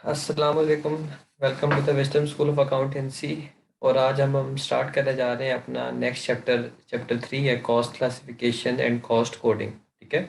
अस्सलाम वालेकुम। Welcome to the western school of accountancy. और आज हम स्टार्ट करने जा रहे हैं अपना नेक्स्ट चैप्टर। चैप्टर 3 है cost classification and cost coding. ठीक है।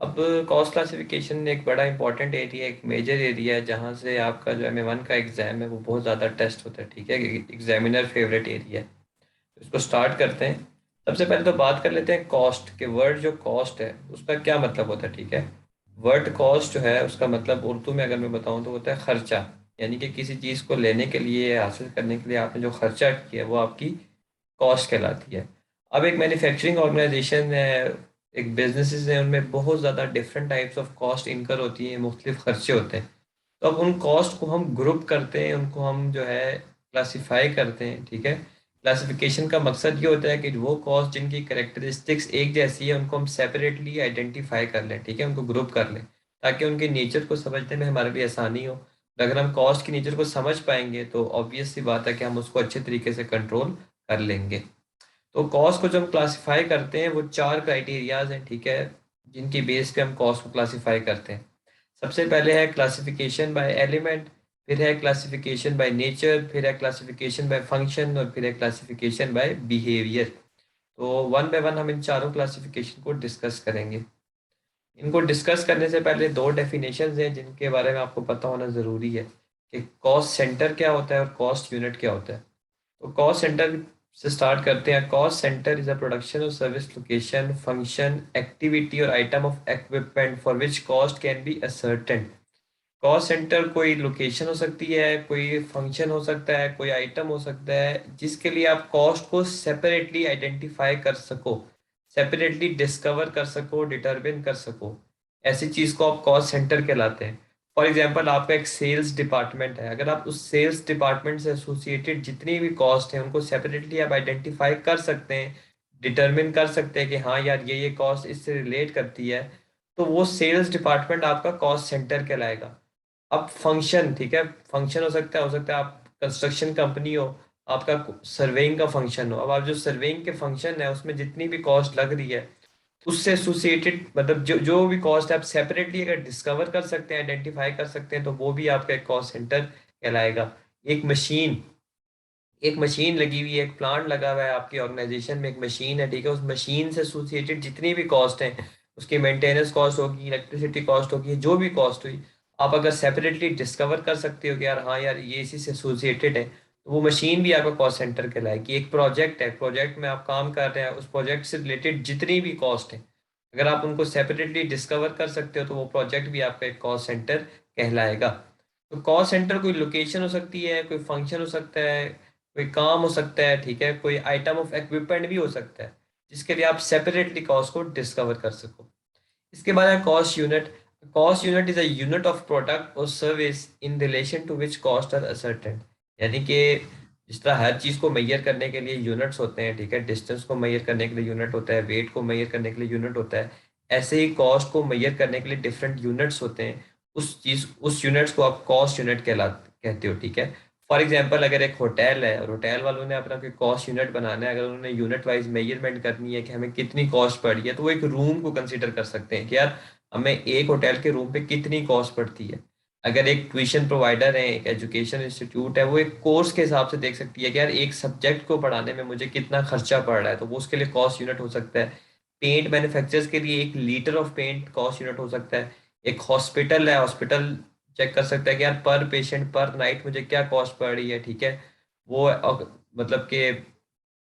अब कॉस्ट क्लासिफिकेशन एक बड़ा इंपॉर्टेंट एरिया, एक मेजर एरिया है जहाँ से आपका जो M1 का एग्ज़ाम है वो बहुत ज़्यादा टेस्ट होता है। ठीक है। एग्जामिनर फेवरेट एरिया है। तो इसको स्टार्ट करते हैं। सबसे पहले तो बात कर लेते हैं कॉस्ट के। वर्ड जो कॉस्ट है उसका क्या मतलब होता है। ठीक है। वर्ड कॉस्ट जो है उसका मतलब उर्दू में अगर मैं बताऊं तो होता है खर्चा। यानी कि किसी चीज़ को लेने के लिए, हासिल करने के लिए आपने जो खर्चा किया वो आपकी कॉस्ट कहलाती है। अब एक मैन्युफैक्चरिंग ऑर्गेनाइजेशन है, एक बिजनेसेस है, उनमें बहुत ज़्यादा different types of cost incur होती हैं, मुख्तलिफ खर्चे होते हैं। तो अब उन कॉस्ट को हम ग्रुप करते हैं, उनको हम जो है क्लासिफाई करते हैं। ठीक है। क्लासिफिकेशन का मकसद ये होता है कि वो कॉस्ट जिनकी करेक्टरिस्टिक्स एक जैसी है उनको हम सेपरेटली आइडेंटिफाई कर लें। ठीक है। उनको ग्रुप कर लें ताकि उनके नेचर को समझने में हमारे लिए आसानी हो। और अगर हम कॉस्ट की नेचर को समझ पाएंगे तो ऑब्वियस सी बात है कि हम उसको अच्छे तरीके से कंट्रोल कर लेंगे। तो कॉस्ट को जब हम क्लासिफाई करते हैं वो चार क्राइटेरियाज हैं। ठीक है। जिनकी बेस पे हम कॉस्ट को क्लासिफाई करते हैं। सबसे पहले है क्लासिफिकेशन बाय एलिमेंट, फिर है क्लासिफिकेशन बाय नेचर, फिर है क्लासिफिकेशन बाय फंक्शन और फिर है क्लासिफिकेशन बाय बिहेवियर। तो वन बाय वन हम इन चारों क्लासिफिकेशन को डिस्कस करेंगे। इनको डिस्कस करने से पहले दो डेफिनेशंस हैं जिनके बारे में आपको पता होना ज़रूरी है कि कॉस्ट सेंटर क्या होता है और कॉस्ट यूनिट क्या होता है। तो कॉस्ट सेंटर से स्टार्ट करते हैं। Cost centre is a production और सर्विस लोकेशन, फंक्शन, एक्टिविटी और item of equipment for which cost can be ascertain. Cost centre कोई लोकेशन हो सकती है, कोई फंक्शन हो सकता है, कोई आइटम हो सकता है जिसके लिए आप कॉस्ट को सेपरेटली आइडेंटिफाई कर सको, सेपरेटली डिस्कवर कर सको, डिटरमिन कर सको। ऐसी चीज को आप कॉस्ट सेंटर कहलाते हैं। फॉर एग्जांपल आपका एक सेल्स डिपार्टमेंट है, अगर आप उस सेल्स डिपार्टमेंट से एसोसिएटेड जितनी भी कॉस्ट है उनको सेपरेटली आप आइडेंटिफाई कर सकते हैं, डिटरमिन कर सकते हैं कि हाँ यार ये कॉस्ट इससे रिलेट करती है, तो वो सेल्स डिपार्टमेंट आपका कॉस्ट सेंटर कहलाएगा। अब फंक्शन, ठीक है, फंक्शन हो सकता है आप कंस्ट्रक्शन कंपनी हो, आपका सर्वेइंग का फंक्शन हो। अब आप जो सर्वेइंग के फंक्शन है उसमें जितनी भी कॉस्ट लग रही है उससे एसोसिएटेड, मतलब जो जो भी कॉस्ट है आप सेपरेटली अगर डिस्कवर कर सकते हैं, आइडेंटिफाई कर सकते हैं, तो वो भी आपका एक कॉस्ट सेंटर कहलाएगा। एक मशीन, एक मशीन लगी हुई है, एक प्लांट लगा हुआ है आपकी ऑर्गेनाइजेशन में, एक मशीन है। ठीक है। उस मशीन से एसोसिएटेड जितनी भी कॉस्ट है, उसकी मेंटेनेंस कॉस्ट होगी, इलेक्ट्रिसिटी कॉस्ट होगी, जो भी कॉस्ट हुई, आप अगर सेपरेटली डिस्कवर कर सकते हो कि यार हाँ यार ये इसी से एसोसिएटेड है, तो वो मशीन भी आपका कॉस्ट सेंटर कहलाएगी। एक प्रोजेक्ट है, प्रोजेक्ट में आप काम कर रहे हैं, उस प्रोजेक्ट से रिलेटेड जितनी भी कॉस्ट है अगर आप उनको सेपरेटली डिस्कवर कर सकते हो तो वो प्रोजेक्ट भी आपका एक कॉस्ट सेंटर कहलाएगा। तो कॉस्ट सेंटर कोई लोकेशन हो सकती है, कोई फंक्शन हो सकता है, कोई काम हो सकता है। ठीक है। कोई आइटम ऑफ इक्विपमेंट भी हो सकता है जिसके लिए आप सेपरेटली कॉस्ट को डिस्कवर कर सको। इसके बाद है cost unit. Cost unit is a unit of product और service in relation to which cost are ascertain. यानी कि जिस तरह हर चीज़ को मेजर करने के लिए यूनिट्स होते हैं, ठीक है, डिस्टेंस को मेजर करने के लिए यूनिट होता है, वेट को मेजर करने के लिए यूनिट होता है, ऐसे ही कॉस्ट को मेजर करने के लिए डिफरेंट यूनिट्स होते हैं। उस यूनिट्स को आप कॉस्ट यूनिट कहते हो। ठीक है। फॉर एग्जाम्पल अगर एक होटल है और होटल वालों ने अपना कोई कॉस्ट यूनिट बनाना है, अगर उन्होंने यूनिट वाइज मेजरमेंट करनी है कि हमें कितनी कॉस्ट पड़ी है, तो वो एक रूम को कंसिडर कर सकते हैं कि यार हमें एक होटल के रूम पे कितनी कॉस्ट पड़ती है। अगर एक ट्यूशन प्रोवाइडर है, एक एजुकेशन इंस्टीट्यूट है, वो एक कोर्स के हिसाब से देख सकती है कि यार एक सब्जेक्ट को पढ़ाने में मुझे कितना खर्चा पड़ रहा है, तो वो उसके लिए कॉस्ट यूनिट हो सकता है। पेंट मैन्युफैक्चरर्स के लिए एक litre of paint cost unit हो सकता है। एक हॉस्पिटल है, हॉस्पिटल चेक कर सकता है कि यार पर पेशेंट पर नाइट मुझे क्या कॉस्ट पड़ रही है। ठीक है। वो मतलब कि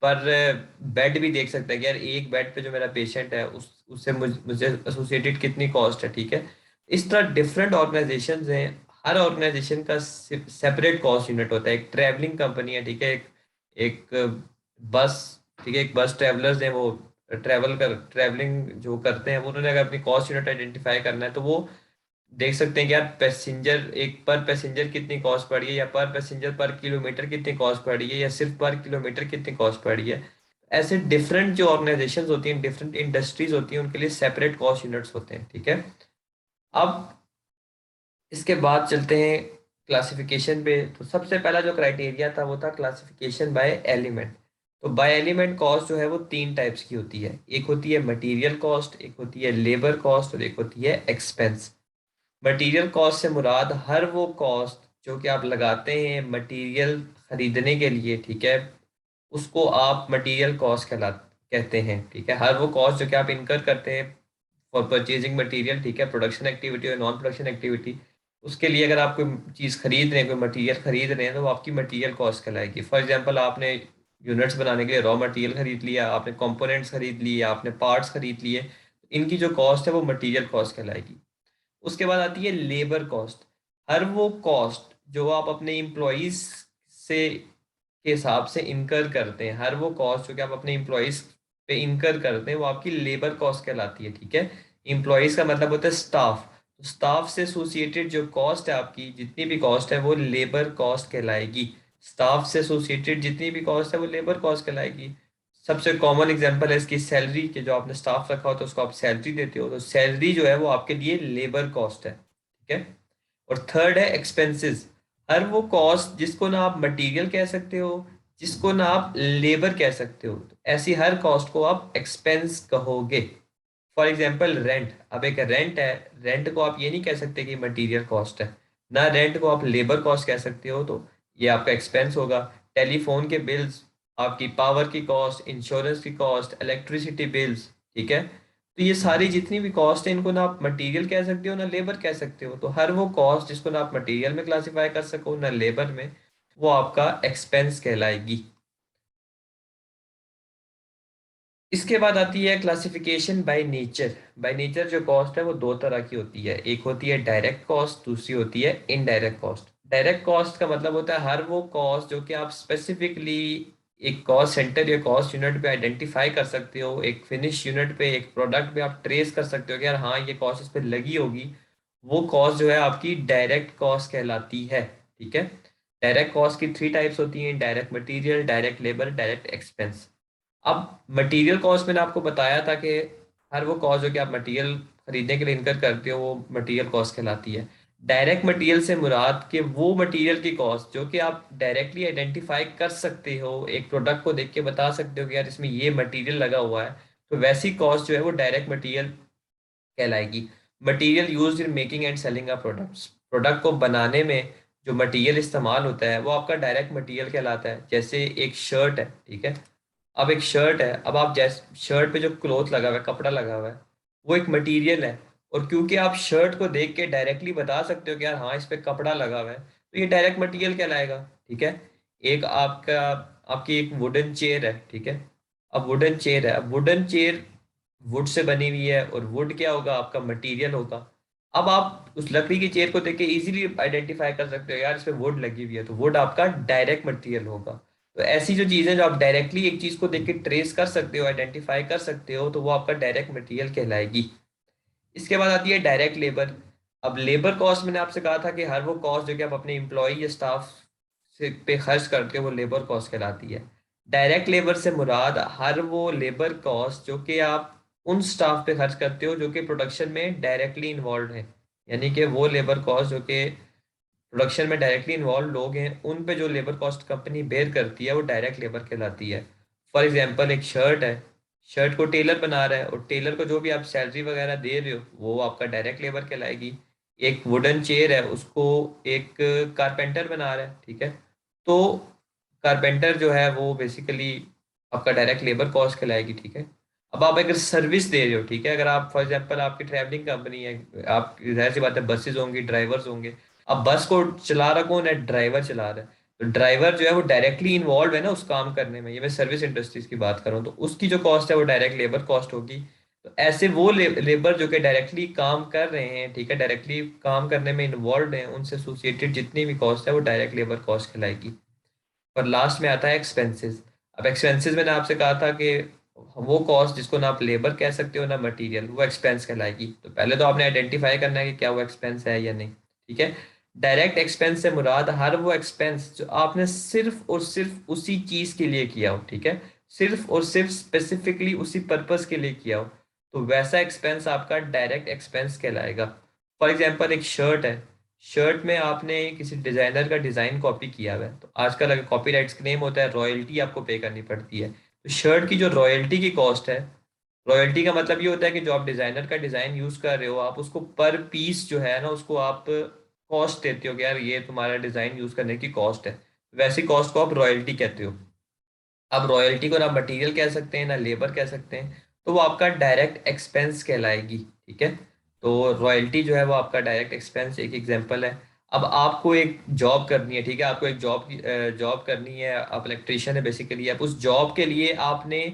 पर बेड भी देख सकता है कि यार एक बेड पे जो मेरा पेशेंट है उससे मुझे एसोसिएटेड कितनी कॉस्ट है। ठीक है। इस तरह डिफरेंट ऑर्गेनाइजेशंस हैं, हर ऑर्गेनाइजेशन का सेपरेट कॉस्ट यूनिट होता है। एक ट्रैवलिंग कंपनी है, ठीक है, एक बस, ठीक है, एक बस ट्रैवलर्स हैं, वो ट्रैवलिंग जो करते हैं, वो उन्होंने अगर अपनी कॉस्ट यूनिट आइडेंटिफाई करना है तो वो देख सकते हैं कि यार पैसेंजर, एक पर पैसेंजर कितनी कॉस्ट पड़ी है, या पर पैसेंजर पर किलोमीटर कितनी कॉस्ट पड़ी है, या सिर्फ पर किलोमीटर कितनी कॉस्ट पड़ी है। ऐसे डिफरेंट जो ऑर्गेनाइजेशंस होती हैं, डिफरेंट इंडस्ट्रीज होती हैं, उनके लिए सेपरेट कॉस्ट यूनिट्स होते हैं। ठीक है। अब इसके बाद चलते हैं क्लासिफिकेशन पे। तो सबसे पहला जो क्राइटेरिया था वो था क्लासिफिकेशन बाय एलिमेंट। तो बाय एलिमेंट कॉस्ट जो है वो तीन टाइप्स की होती है। एक होती है मटेरियल कॉस्ट, एक होती है लेबर कॉस्ट और एक होती है एक्सपेंस। मटेरियल कॉस्ट से मुराद हर वो कॉस्ट जो कि आप लगाते हैं मटेरियल खरीदने के लिए, ठीक है, उसको आप मटेरियल कॉस्ट कहते हैं, ठीक है। हर वो कॉस्ट जो कि आप इनकर करते हैं फॉर परचेजिंग मटेरियल, ठीक है, प्रोडक्शन एक्टिविटी और नॉन प्रोडक्शन एक्टिविटी, उसके लिए अगर आप कोई चीज़ खरीद रहे हैं, कोई मटेरियल खरीद रहे हैं, तो वो आपकी मटेरियल कॉस्ट कहलाएगी। फॉर एग्जांपल, आपने यूनिट्स बनाने के लिए रॉ मटेरियल खरीद लिया, आपने कंपोनेंट्स खरीद लिए, आपने पार्ट्स खरीद लिए, इनकी जो कॉस्ट है वो मटेरियल कॉस्ट कहलाएगी। उसके बाद आती है लेबर कॉस्ट। हर वो कॉस्ट जो आप अपने इम्प्लॉयज से के हिसाब से इनकर करते हैं, हर वो कॉस्ट जो कि आप अपने इम्प्लॉयज पे इनकर करते हैं, वो आपकी लेबर कॉस्ट कहलाती है, ठीक है। इम्प्लॉयज का मतलब होता है स्टाफ। तो स्टाफ से एसोसिएटेड जो कॉस्ट है, आपकी जितनी भी कॉस्ट है, वो लेबर कॉस्ट कहलाएगी। स्टाफ से एसोसिएटेड जितनी भी कॉस्ट है वो लेबर कॉस्ट कहलाएगी। सबसे कॉमन एग्जांपल है इसकी सैलरी के, जो आपने स्टाफ रखा हो तो उसको आप सैलरी देते हो, तो सैलरी जो है वो आपके लिए लेबर कॉस्ट है, ठीक है। और थर्ड है एक्सपेंसेस। हर वो कॉस्ट जिसको ना आप मटेरियल कह सकते हो, जिसको ना आप लेबर कह सकते हो, तो ऐसी हर कॉस्ट को आप एक्सपेंस कहोगे। फॉर एग्जाम्पल रेंट, अब एक रेंट है, रेंट को आप ये नहीं कह सकते कि मटेरियल कॉस्ट है, ना रेंट को आप लेबर कॉस्ट कह सकते हो, तो ये आपका एक्सपेंस होगा। टेलीफोन के बिल्स, आपकी पावर की कॉस्ट, इंश्योरेंस की कॉस्ट, इलेक्ट्रिसिटी बिल्स, ठीक है। तो ये सारी जितनी भी कॉस्ट है, इनको ना आप मटेरियल कह सकते हो ना लेबर कह सकते हो। तो हर वो कॉस्ट जिसको ना आप मटेरियल में क्लासिफाई कर सको ना लेबर में, वो आपका एक्सपेंस कहलाएगी। इसके बाद आती है classification by nature. By nature जो कॉस्ट है वो दो तरह की होती है, एक होती है डायरेक्ट कॉस्ट, दूसरी होती है इनडायरेक्ट कॉस्ट। डायरेक्ट कॉस्ट का मतलब होता है हर वो कॉस्ट जो कि आप स्पेसिफिकली एक कॉस्ट सेंटर या कॉस्ट यूनिट पे आइडेंटिफाई कर सकते हो, एक फिनिश यूनिट पे, एक प्रोडक्ट पे आप ट्रेस कर सकते हो कि यार हाँ ये कॉस्ट इस पे लगी होगी, वो कॉस्ट जो है आपकी डायरेक्ट कॉस्ट कहलाती है, ठीक है। डायरेक्ट कॉस्ट की थ्री टाइप्स होती हैं, direct material, direct labour, direct expense. अब मटेरियल कॉस्ट मैंने आपको बताया था कि हर वो कॉस्ट जो कि आप मटेरियल खरीदने के लिए इनकर करते हो वो मटेरियल कॉस्ट कहलाती है। डायरेक्ट मटेरियल से मुराद के वो मटेरियल की कॉस्ट जो कि आप डायरेक्टली आइडेंटिफाई कर सकते हो, एक प्रोडक्ट को देख के बता सकते हो कि यार इसमें ये मटेरियल लगा हुआ है, तो वैसी कॉस्ट जो है वो डायरेक्ट मटेरियल कहलाएगी। Material used in making and selling a products, product को बनाने में जो मटेरियल इस्तेमाल होता है वो आपका डायरेक्ट मटेरियल कहलाता है। जैसे एक शर्ट है, ठीक है, अब एक शर्ट है, अब आप जैसे शर्ट पे जो क्लोथ लगा हुआ है, कपड़ा लगा हुआ है, वो एक मटेरियल है। और क्योंकि आप शर्ट को देख के डायरेक्टली बता सकते हो कि यार हाँ इस पे कपड़ा लगा हुआ है, तो ये डायरेक्ट मटेरियल कहलाएगा, ठीक है। एक आपका आपकी एक वुडन चेयर है, ठीक है। अब वुडन चेयर है, अब वुडन चेयर वुड से बनी हुई है, और वुड क्या होगा, आपका मटेरियल होगा। अब आप उस लकड़ी की चेयर को देख के इजीली आइडेंटिफाई कर सकते हो यार इस पे वुड लगी हुई है, तो वुड आपका डायरेक्ट मटेरियल होगा। तो ऐसी जो चीज़ें जो आप डायरेक्टली एक चीज़ को देख के ट्रेस कर सकते हो, आइडेंटिफाई कर सकते हो, तो वो आपका डायरेक्ट मटेरियल कहलाएगी। इसके बाद आती है डायरेक्ट लेबर। अब लेबर कॉस्ट मैंने आपसे कहा था कि हर वो कॉस्ट जो कि आप अपने एम्प्लॉय या स्टाफ से पे खर्च करते हो वो लेबर कॉस्ट कहलाती है। डायरेक्ट लेबर से मुराद हर वो लेबर कॉस्ट जो कि आप उन स्टाफ पे खर्च करते हो जो कि प्रोडक्शन में डायरेक्टली इन्वॉल्व है, यानी कि वो लेबर कॉस्ट जो कि प्रोडक्शन में डायरेक्टली इन्वॉल्व लोग हैं, उन पे जो लेबर कॉस्ट कंपनी बेयर करती है वो डायरेक्ट लेबर कहलाती है। फॉर एग्जांपल, एक शर्ट है, शर्ट को टेलर बना रहा है, और टेलर को जो भी आप सैलरी वगैरह दे रहे हो वो आपका डायरेक्ट लेबर कहलाएगी। एक वुडन चेयर है, उसको एक कारपेंटर बना रहा है, ठीक है, तो कारपेंटर जो है वो बेसिकली आपका डायरेक्ट लेबर कॉस्ट कहलाएगी, ठीक है। अब आप अगर सर्विस दे रहे हो, ठीक है, अगर आप फॉर एग्जांपल आपकी ट्रैवलिंग कंपनी है, आप जाहिर सी बात है बसेज होंगी, ड्राइवर्स होंगे। अब बस को चला रहा कौन है, ड्राइवर चला रहा है। तो ड्राइवर जो है वो डायरेक्टली इन्वॉल्व है ना उस काम करने में, ये मैं सर्विस इंडस्ट्रीज की बात कर रहा हूँ, तो उसकी जो कॉस्ट है वो डायरेक्ट लेबर कॉस्ट होगी। तो ऐसे वो लेबर जो कि डायरेक्टली काम कर रहे हैं, ठीक है, डायरेक्टली काम करने में इन्वॉल्व हैं, उनसे एसोसिएटेड जितनी भी कॉस्ट है वो डायरेक्ट लेबर कॉस्ट कहलाएगी। और लास्ट में आता है एक्सपेंसेस। अब एक्सपेंसेस मैंने आपसे कहा था कि वो कॉस्ट जिसको ना आप लेबर कह सकते हो ना मटेरियल, वो एक्सपेंस कहलाएगी। तो पहले तो आपने आइडेंटिफाई करना है कि क्या वो एक्सपेंस है या नहीं, ठीक है। डायरेक्ट एक्सपेंस से मुराद हर वो एक्सपेंस जो आपने सिर्फ और सिर्फ उसी चीज के लिए किया हो, ठीक है, सिर्फ और सिर्फ स्पेसिफिकली उसी पर्पस के लिए किया हो, तो वैसा एक्सपेंस आपका डायरेक्ट एक्सपेंस कहलाएगा। फॉर एग्जाम्पल, एक शर्ट है, शर्ट में आपने किसी डिजाइनर का डिजाइन कॉपी किया हुआ है, तो आजकल अगर कॉपीराइट्स क्लेम होता है, रॉयल्टी आपको पे करनी पड़ती है। तो शर्ट की जो रॉयल्टी की कॉस्ट है रॉयल्टी का मतलब ये होता है कि जो आप डिजाइनर का डिजाइन यूज कर रहे हो, आप उसको पर पीस जो है ना, उसको आप कॉस्ट देते हो कि यार ये तुम्हारा डिजाइन यूज करने की कॉस्ट है, वैसी कॉस्ट को आप रॉयल्टी कहते हो। अब रॉयल्टी को ना मटेरियल कह सकते हैं ना लेबर कह सकते हैं, तो वो आपका डायरेक्ट एक्सपेंस कहलाएगी। ठीक है, तो रॉयल्टी जो है वो आपका डायरेक्ट एक्सपेंस एक एग्जांपल है। अब आपको एक जॉब करनी है, ठीक है, आपको एक जॉब करनी है, आप इलेक्ट्रिशियन है बेसिकली, आप उस जॉब के लिए आपने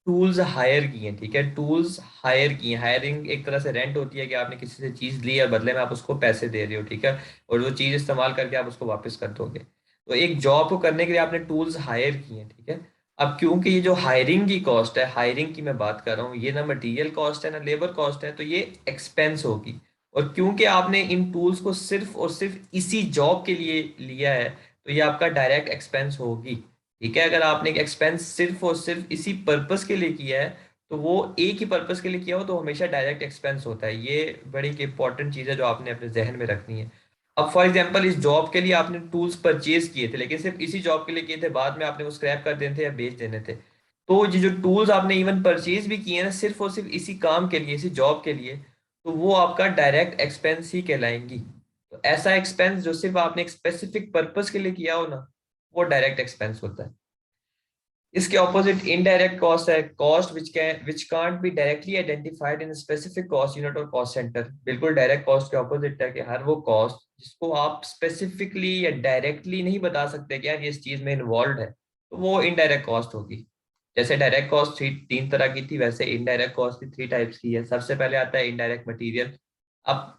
टूल्स हायर किए हैं। ठीक है, टूल्स हायर किए, हायरिंग एक तरह से रेंट होती है कि आपने किसी से चीज़ ली और बदले में आप उसको पैसे दे रहे हो। ठीक है, और वो चीज़ इस्तेमाल करके आप उसको वापस कर दोगे। तो एक जॉब को करने के लिए आपने टूल्स हायर किए हैं। ठीक है, अब क्योंकि ये जो हायरिंग की कॉस्ट है, हायरिंग की मैं बात कर रहा हूँ, ये ना मटेरियल कॉस्ट है ना लेबर कॉस्ट है, तो ये एक्सपेंस होगी। और क्योंकि आपने इन टूल्स को सिर्फ और सिर्फ इसी जॉब के लिए लिया है, तो ये आपका डायरेक्ट एक्सपेंस होगी। ठीक है, अगर आपने एक्सपेंस सिर्फ और सिर्फ इसी पर्पस के लिए किया है, तो वो एक ही पर्पस के लिए किया हो तो हमेशा डायरेक्ट एक्सपेंस होता है। ये बड़ी इंपॉर्टेंट चीज़ है जो आपने अपने जहन में रखनी है। अब फॉर एग्जांपल इस जॉब के लिए आपने टूल्स परचेज किए थे, लेकिन सिर्फ इसी जॉब के लिए किए थे, बाद में आपने वो स्क्रैप कर देने थे या बेच देने थे, तो ये जो टूल्स आपने इवन परचेज भी किए हैं ना सिर्फ और सिर्फ इसी काम के लिए, इसी जॉब के लिए, तो वो आपका डायरेक्ट एक्सपेंस ही कहलाएंगी। तो ऐसा एक्सपेंस जो सिर्फ आपने एक स्पेसिफिक पर्पस के लिए किया हो ना, वो डायरेक्ट एक्सपेंस होता है। इसके ऑपोजिट इनडायरेक्ट कॉस्ट है, cost which can't be directly identified in specific cost unit और कॉस्ट सेंटर। बिल्कुल डायरेक्ट कॉस्ट के ऑपोजिट है कि हर वो कॉस्ट जिसको आप स्पेसिफिकली या डायरेक्टली नहीं बता सकते कि यार ये इस चीज में इन्वॉल्व है, तो वो इनडायरेक्ट कॉस्ट होगी। जैसे डायरेक्ट कॉस्ट थ्री तीन तरह की थी, वैसे इनडायरेक्ट कॉस्ट भी थ्री टाइप्स की है। सबसे पहले आता है इनडायरेक्ट मटेरियल। अब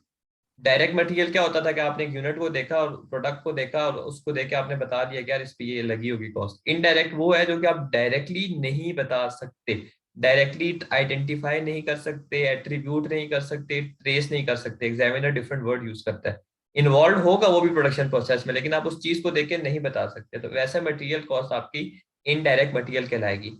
डायरेक्ट मटेरियल क्या होता था कि आपने एक यूनिट को देखा और प्रोडक्ट को देखा और उसको देख के आपने बता दिया कि यार इस पे ये लगी होगी कॉस्ट। इनडायरेक्ट वो है जो कि आप डायरेक्टली नहीं बता सकते, डायरेक्टली आइडेंटिफाई नहीं कर सकते, एट्रीब्यूट नहीं कर सकते, ट्रेस नहीं कर सकते। एग्जामिनर डिफरेंट वर्ड यूज करता है। इन्वॉल्व होगा वो भी प्रोडक्शन प्रोसेस में, लेकिन आप उस चीज को देख के नहीं बता सकते, तो वैसे मटेरियल कॉस्ट आपकी इनडायरेक्ट मटेरियल कहलाएगी।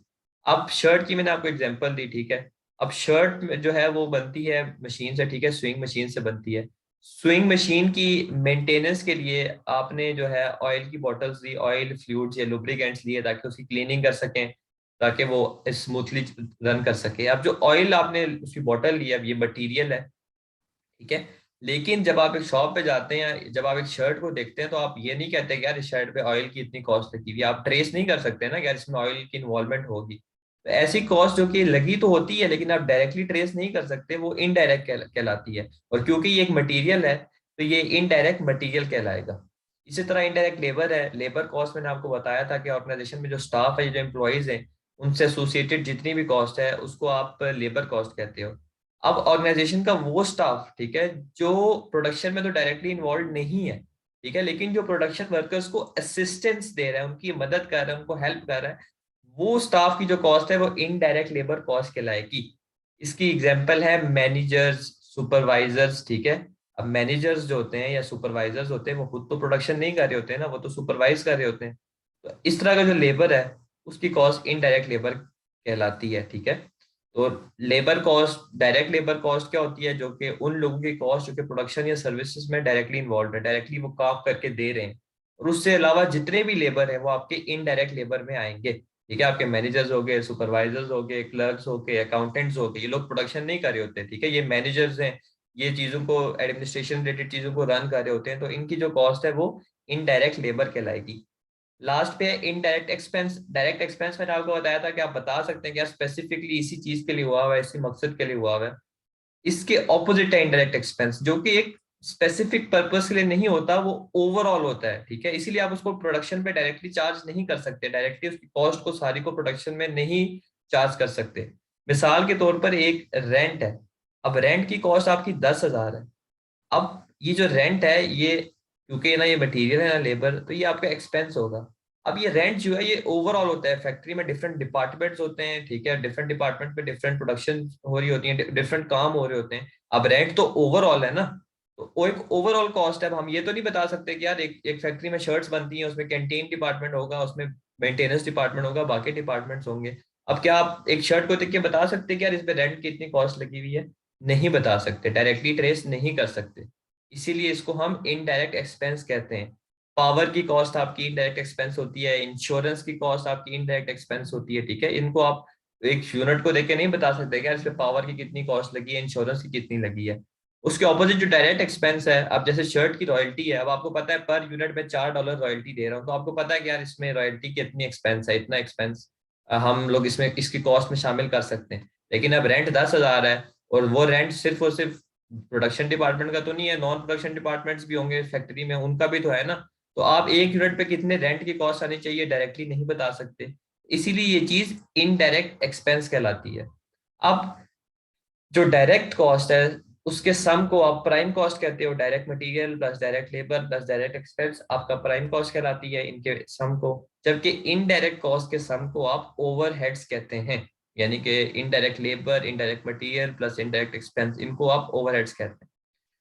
अब शर्ट की मैंने आपको एग्जांपल दी, ठीक है। अब शर्ट में जो है वो बनती है मशीन से, ठीक है, स्विंग मशीन से बनती है। स्विंग मशीन की मेंटेनेंस के लिए आपने जो है ऑयल की बॉटल्स दी, ऑयल फ्लूइड्स या लुब्रिकेंट्स दिए ताकि उसकी क्लीनिंग कर सकें, ताकि वो स्मूथली रन कर सके। अब जो ऑयल आपने उसकी बॉटल ली, अब ये मटीरियल है, ठीक है। लेकिन जब आप एक शॉप पे जाते हैं, जब आप एक शर्ट को देखते हैं, तो आप ये नहीं कहते कि यार इस शर्ट पे ऑयल की इतनी कॉस्ट लगी हुई है। आप ट्रेस नहीं कर सकते ना कि यार इसमें ऑयल की इन्वॉल्वमेंट होगी। तो ऐसी कॉस्ट जो कि लगी तो होती है लेकिन आप डायरेक्टली ट्रेस नहीं कर सकते, वो इनडायरेक्ट कहलाती है। और क्योंकि ये एक मटीरियल है, तो ये इनडायरेक्ट मटीरियल कहलाएगा। इसी तरह इनडायरेक्ट लेबर है। लेबर कॉस्ट मैंने आपको बताया था कि ऑर्गेनाइजेशन में जो स्टाफ है, जो एम्प्लॉयज हैं, उनसे एसोसिएटेड जितनी भी कॉस्ट है उसको आप लेबर कॉस्ट कहते हो। अब ऑर्गेनाइजेशन का वो स्टाफ, ठीक है, जो प्रोडक्शन में तो डायरेक्टली इन्वॉल्व नहीं है, ठीक है, लेकिन जो प्रोडक्शन वर्कर्स को असिस्टेंस दे रहा है, उनकी मदद कर रहा है, उनको हेल्प कर रहा है, वो स्टाफ की जो कॉस्ट है वो इनडायरेक्ट लेबर कॉस्ट कहलाएगी। इसकी एग्जांपल है मैनेजर्स, सुपरवाइजर्स। ठीक है, अब मैनेजर्स जो होते हैं या सुपरवाइजर्स होते हैं, वो खुद तो प्रोडक्शन नहीं कर रहे होते हैं ना, वो तो सुपरवाइज कर रहे होते हैं। तो इस तरह का जो लेबर है उसकी कॉस्ट इनडायरेक्ट लेबर कहलाती है। ठीक है, तो labour cost, direct labour cost क्या होती है, जो कि उन लोगों की कॉस्ट जो कि प्रोडक्शन या सर्विसेज में डायरेक्टली इन्वॉल्व है, डायरेक्टली वो काम करके दे रहे हैं। और उससे अलावा जितने भी लेबर है वो आपके इनडायरेक्ट लेबर में आएंगे। ठीक है, आपके मैनेजर्स हो गए, सुपरवाइजर्स हो गए, क्लर्क्स हो गए, अकाउंटेंट्स हो गए, ये लोग प्रोडक्शन नहीं कर रहे होते। ठीक है, ये मैनेजर्स हैं, ये चीजों को, एडमिनिस्ट्रेशन रिलेटेड चीजों को रन कर रहे होते हैं, तो इनकी जो कॉस्ट है वो इनडायरेक्ट लेबर कहलाएगी। लास्ट पे है इनडायरेक्ट एक्सपेंस। डायरेक्ट एक्सपेंस मैंने आपको बताया था कि आप बता सकते हैं कि यार स्पेसिफिकली इसी चीज के लिए हुआ हुआ है, इसी मकसद के लिए हुआ हुआ है। इसके ऑपोजिट है इनडायरेक्ट एक्सपेंस, जो कि एक स्पेसिफिक पर्पस के लिए नहीं होता, वो ओवरऑल होता है। ठीक है, इसीलिए आप उसको प्रोडक्शन पे डायरेक्टली चार्ज नहीं कर सकते, डायरेक्टली उसकी कॉस्ट को सारी को प्रोडक्शन में नहीं चार्ज कर सकते। मिसाल के तौर पर एक रेंट है। अब रेंट की कॉस्ट आपकी 10,000 है। अब ये जो रेंट है, ये क्योंकि ना ये मटेरियल है ना लेबर, तो ये आपका एक्सपेंस होगा। अब ये रेंट जो है ये ओवरऑल होता है, फैक्ट्री में डिफरेंट डिपार्टमेंट्स होते हैं, ठीक है, डिफरेंट डिपार्टमेंट में डिफरेंट प्रोडक्शन हो रही होती है, डिफरेंट काम हो रहे होते हैं। अब रेंट तो ओवरऑल है ना, तो वो एक ओवरऑल कॉस्ट है। अब हम ये तो नहीं बता सकते कि यार एक फैक्ट्री में शर्ट्स बनती हैं, उसमें कैंटीन डिपार्टमेंट होगा, उसमें मेंटेनेंस डिपार्टमेंट होगा, बाकी डिपार्टमेंट्स होंगे। अब क्या आप एक शर्ट को देख के बता सकते हैं कि यार इस पे रेंट की इतनी कॉस्ट लगी हुई है? नहीं बता सकते, डायरेक्टली ट्रेस नहीं कर सकते। इसीलिए इसको हम इनडायरेक्ट एक्सपेंस कहते हैं। पावर की कॉस्ट आपकी इनडायरेक्ट एक्सपेंस होती है, इंश्योरेंस की कॉस्ट आपकी इनडायरेक्ट एक्सपेंस होती है। ठीक है, इनको आप तो एक यूनिट को देख के नहीं बता सकते कि यार इस पे पावर की कितनी कॉस्ट लगी है, इंश्योरेंस की कितनी लगी है। उसके ऑपोजिट जो डायरेक्ट एक्सपेंस है, अब जैसे शर्ट की रॉयल्टी है, अब आपको पता है पर यूनिट में $4 रॉयल्टी दे रहा हूँ, तो आपको पता है कि यार इसमें रॉयल्टी की इतनी एक्सपेंस है, इतना एक्सपेंस हम लोग इसमें इसकी कॉस्ट में शामिल कर सकते हैं। लेकिन अब रेंट 10,000 है, और वो रेंट सिर्फ और सिर्फ प्रोडक्शन डिपार्टमेंट का तो नहीं है, नॉन प्रोडक्शन डिपार्टमेंट्स भी होंगे फैक्ट्री में, उनका भी तो है ना। तो आप एक यूनिट पे कितने रेंट की कॉस्ट आनी चाहिए डायरेक्टली नहीं बता सकते, इसीलिए ये चीज इनडायरेक्ट एक्सपेंस कहलाती है। अब जो डायरेक्ट कॉस्ट है, उसके सम को आप प्राइम कॉस्ट कहते हो, direct material plus direct labour plus direct expense आपका प्राइम कॉस्ट कहलाती है इनके सम को। जबकि इनडायरेक्ट कॉस्ट के सम को आप ओवरहेड्स कहते हैं, यानी कि indirect labour, indirect material plus indirect expense, इनको आप ओवरहेड्स कहते हैं।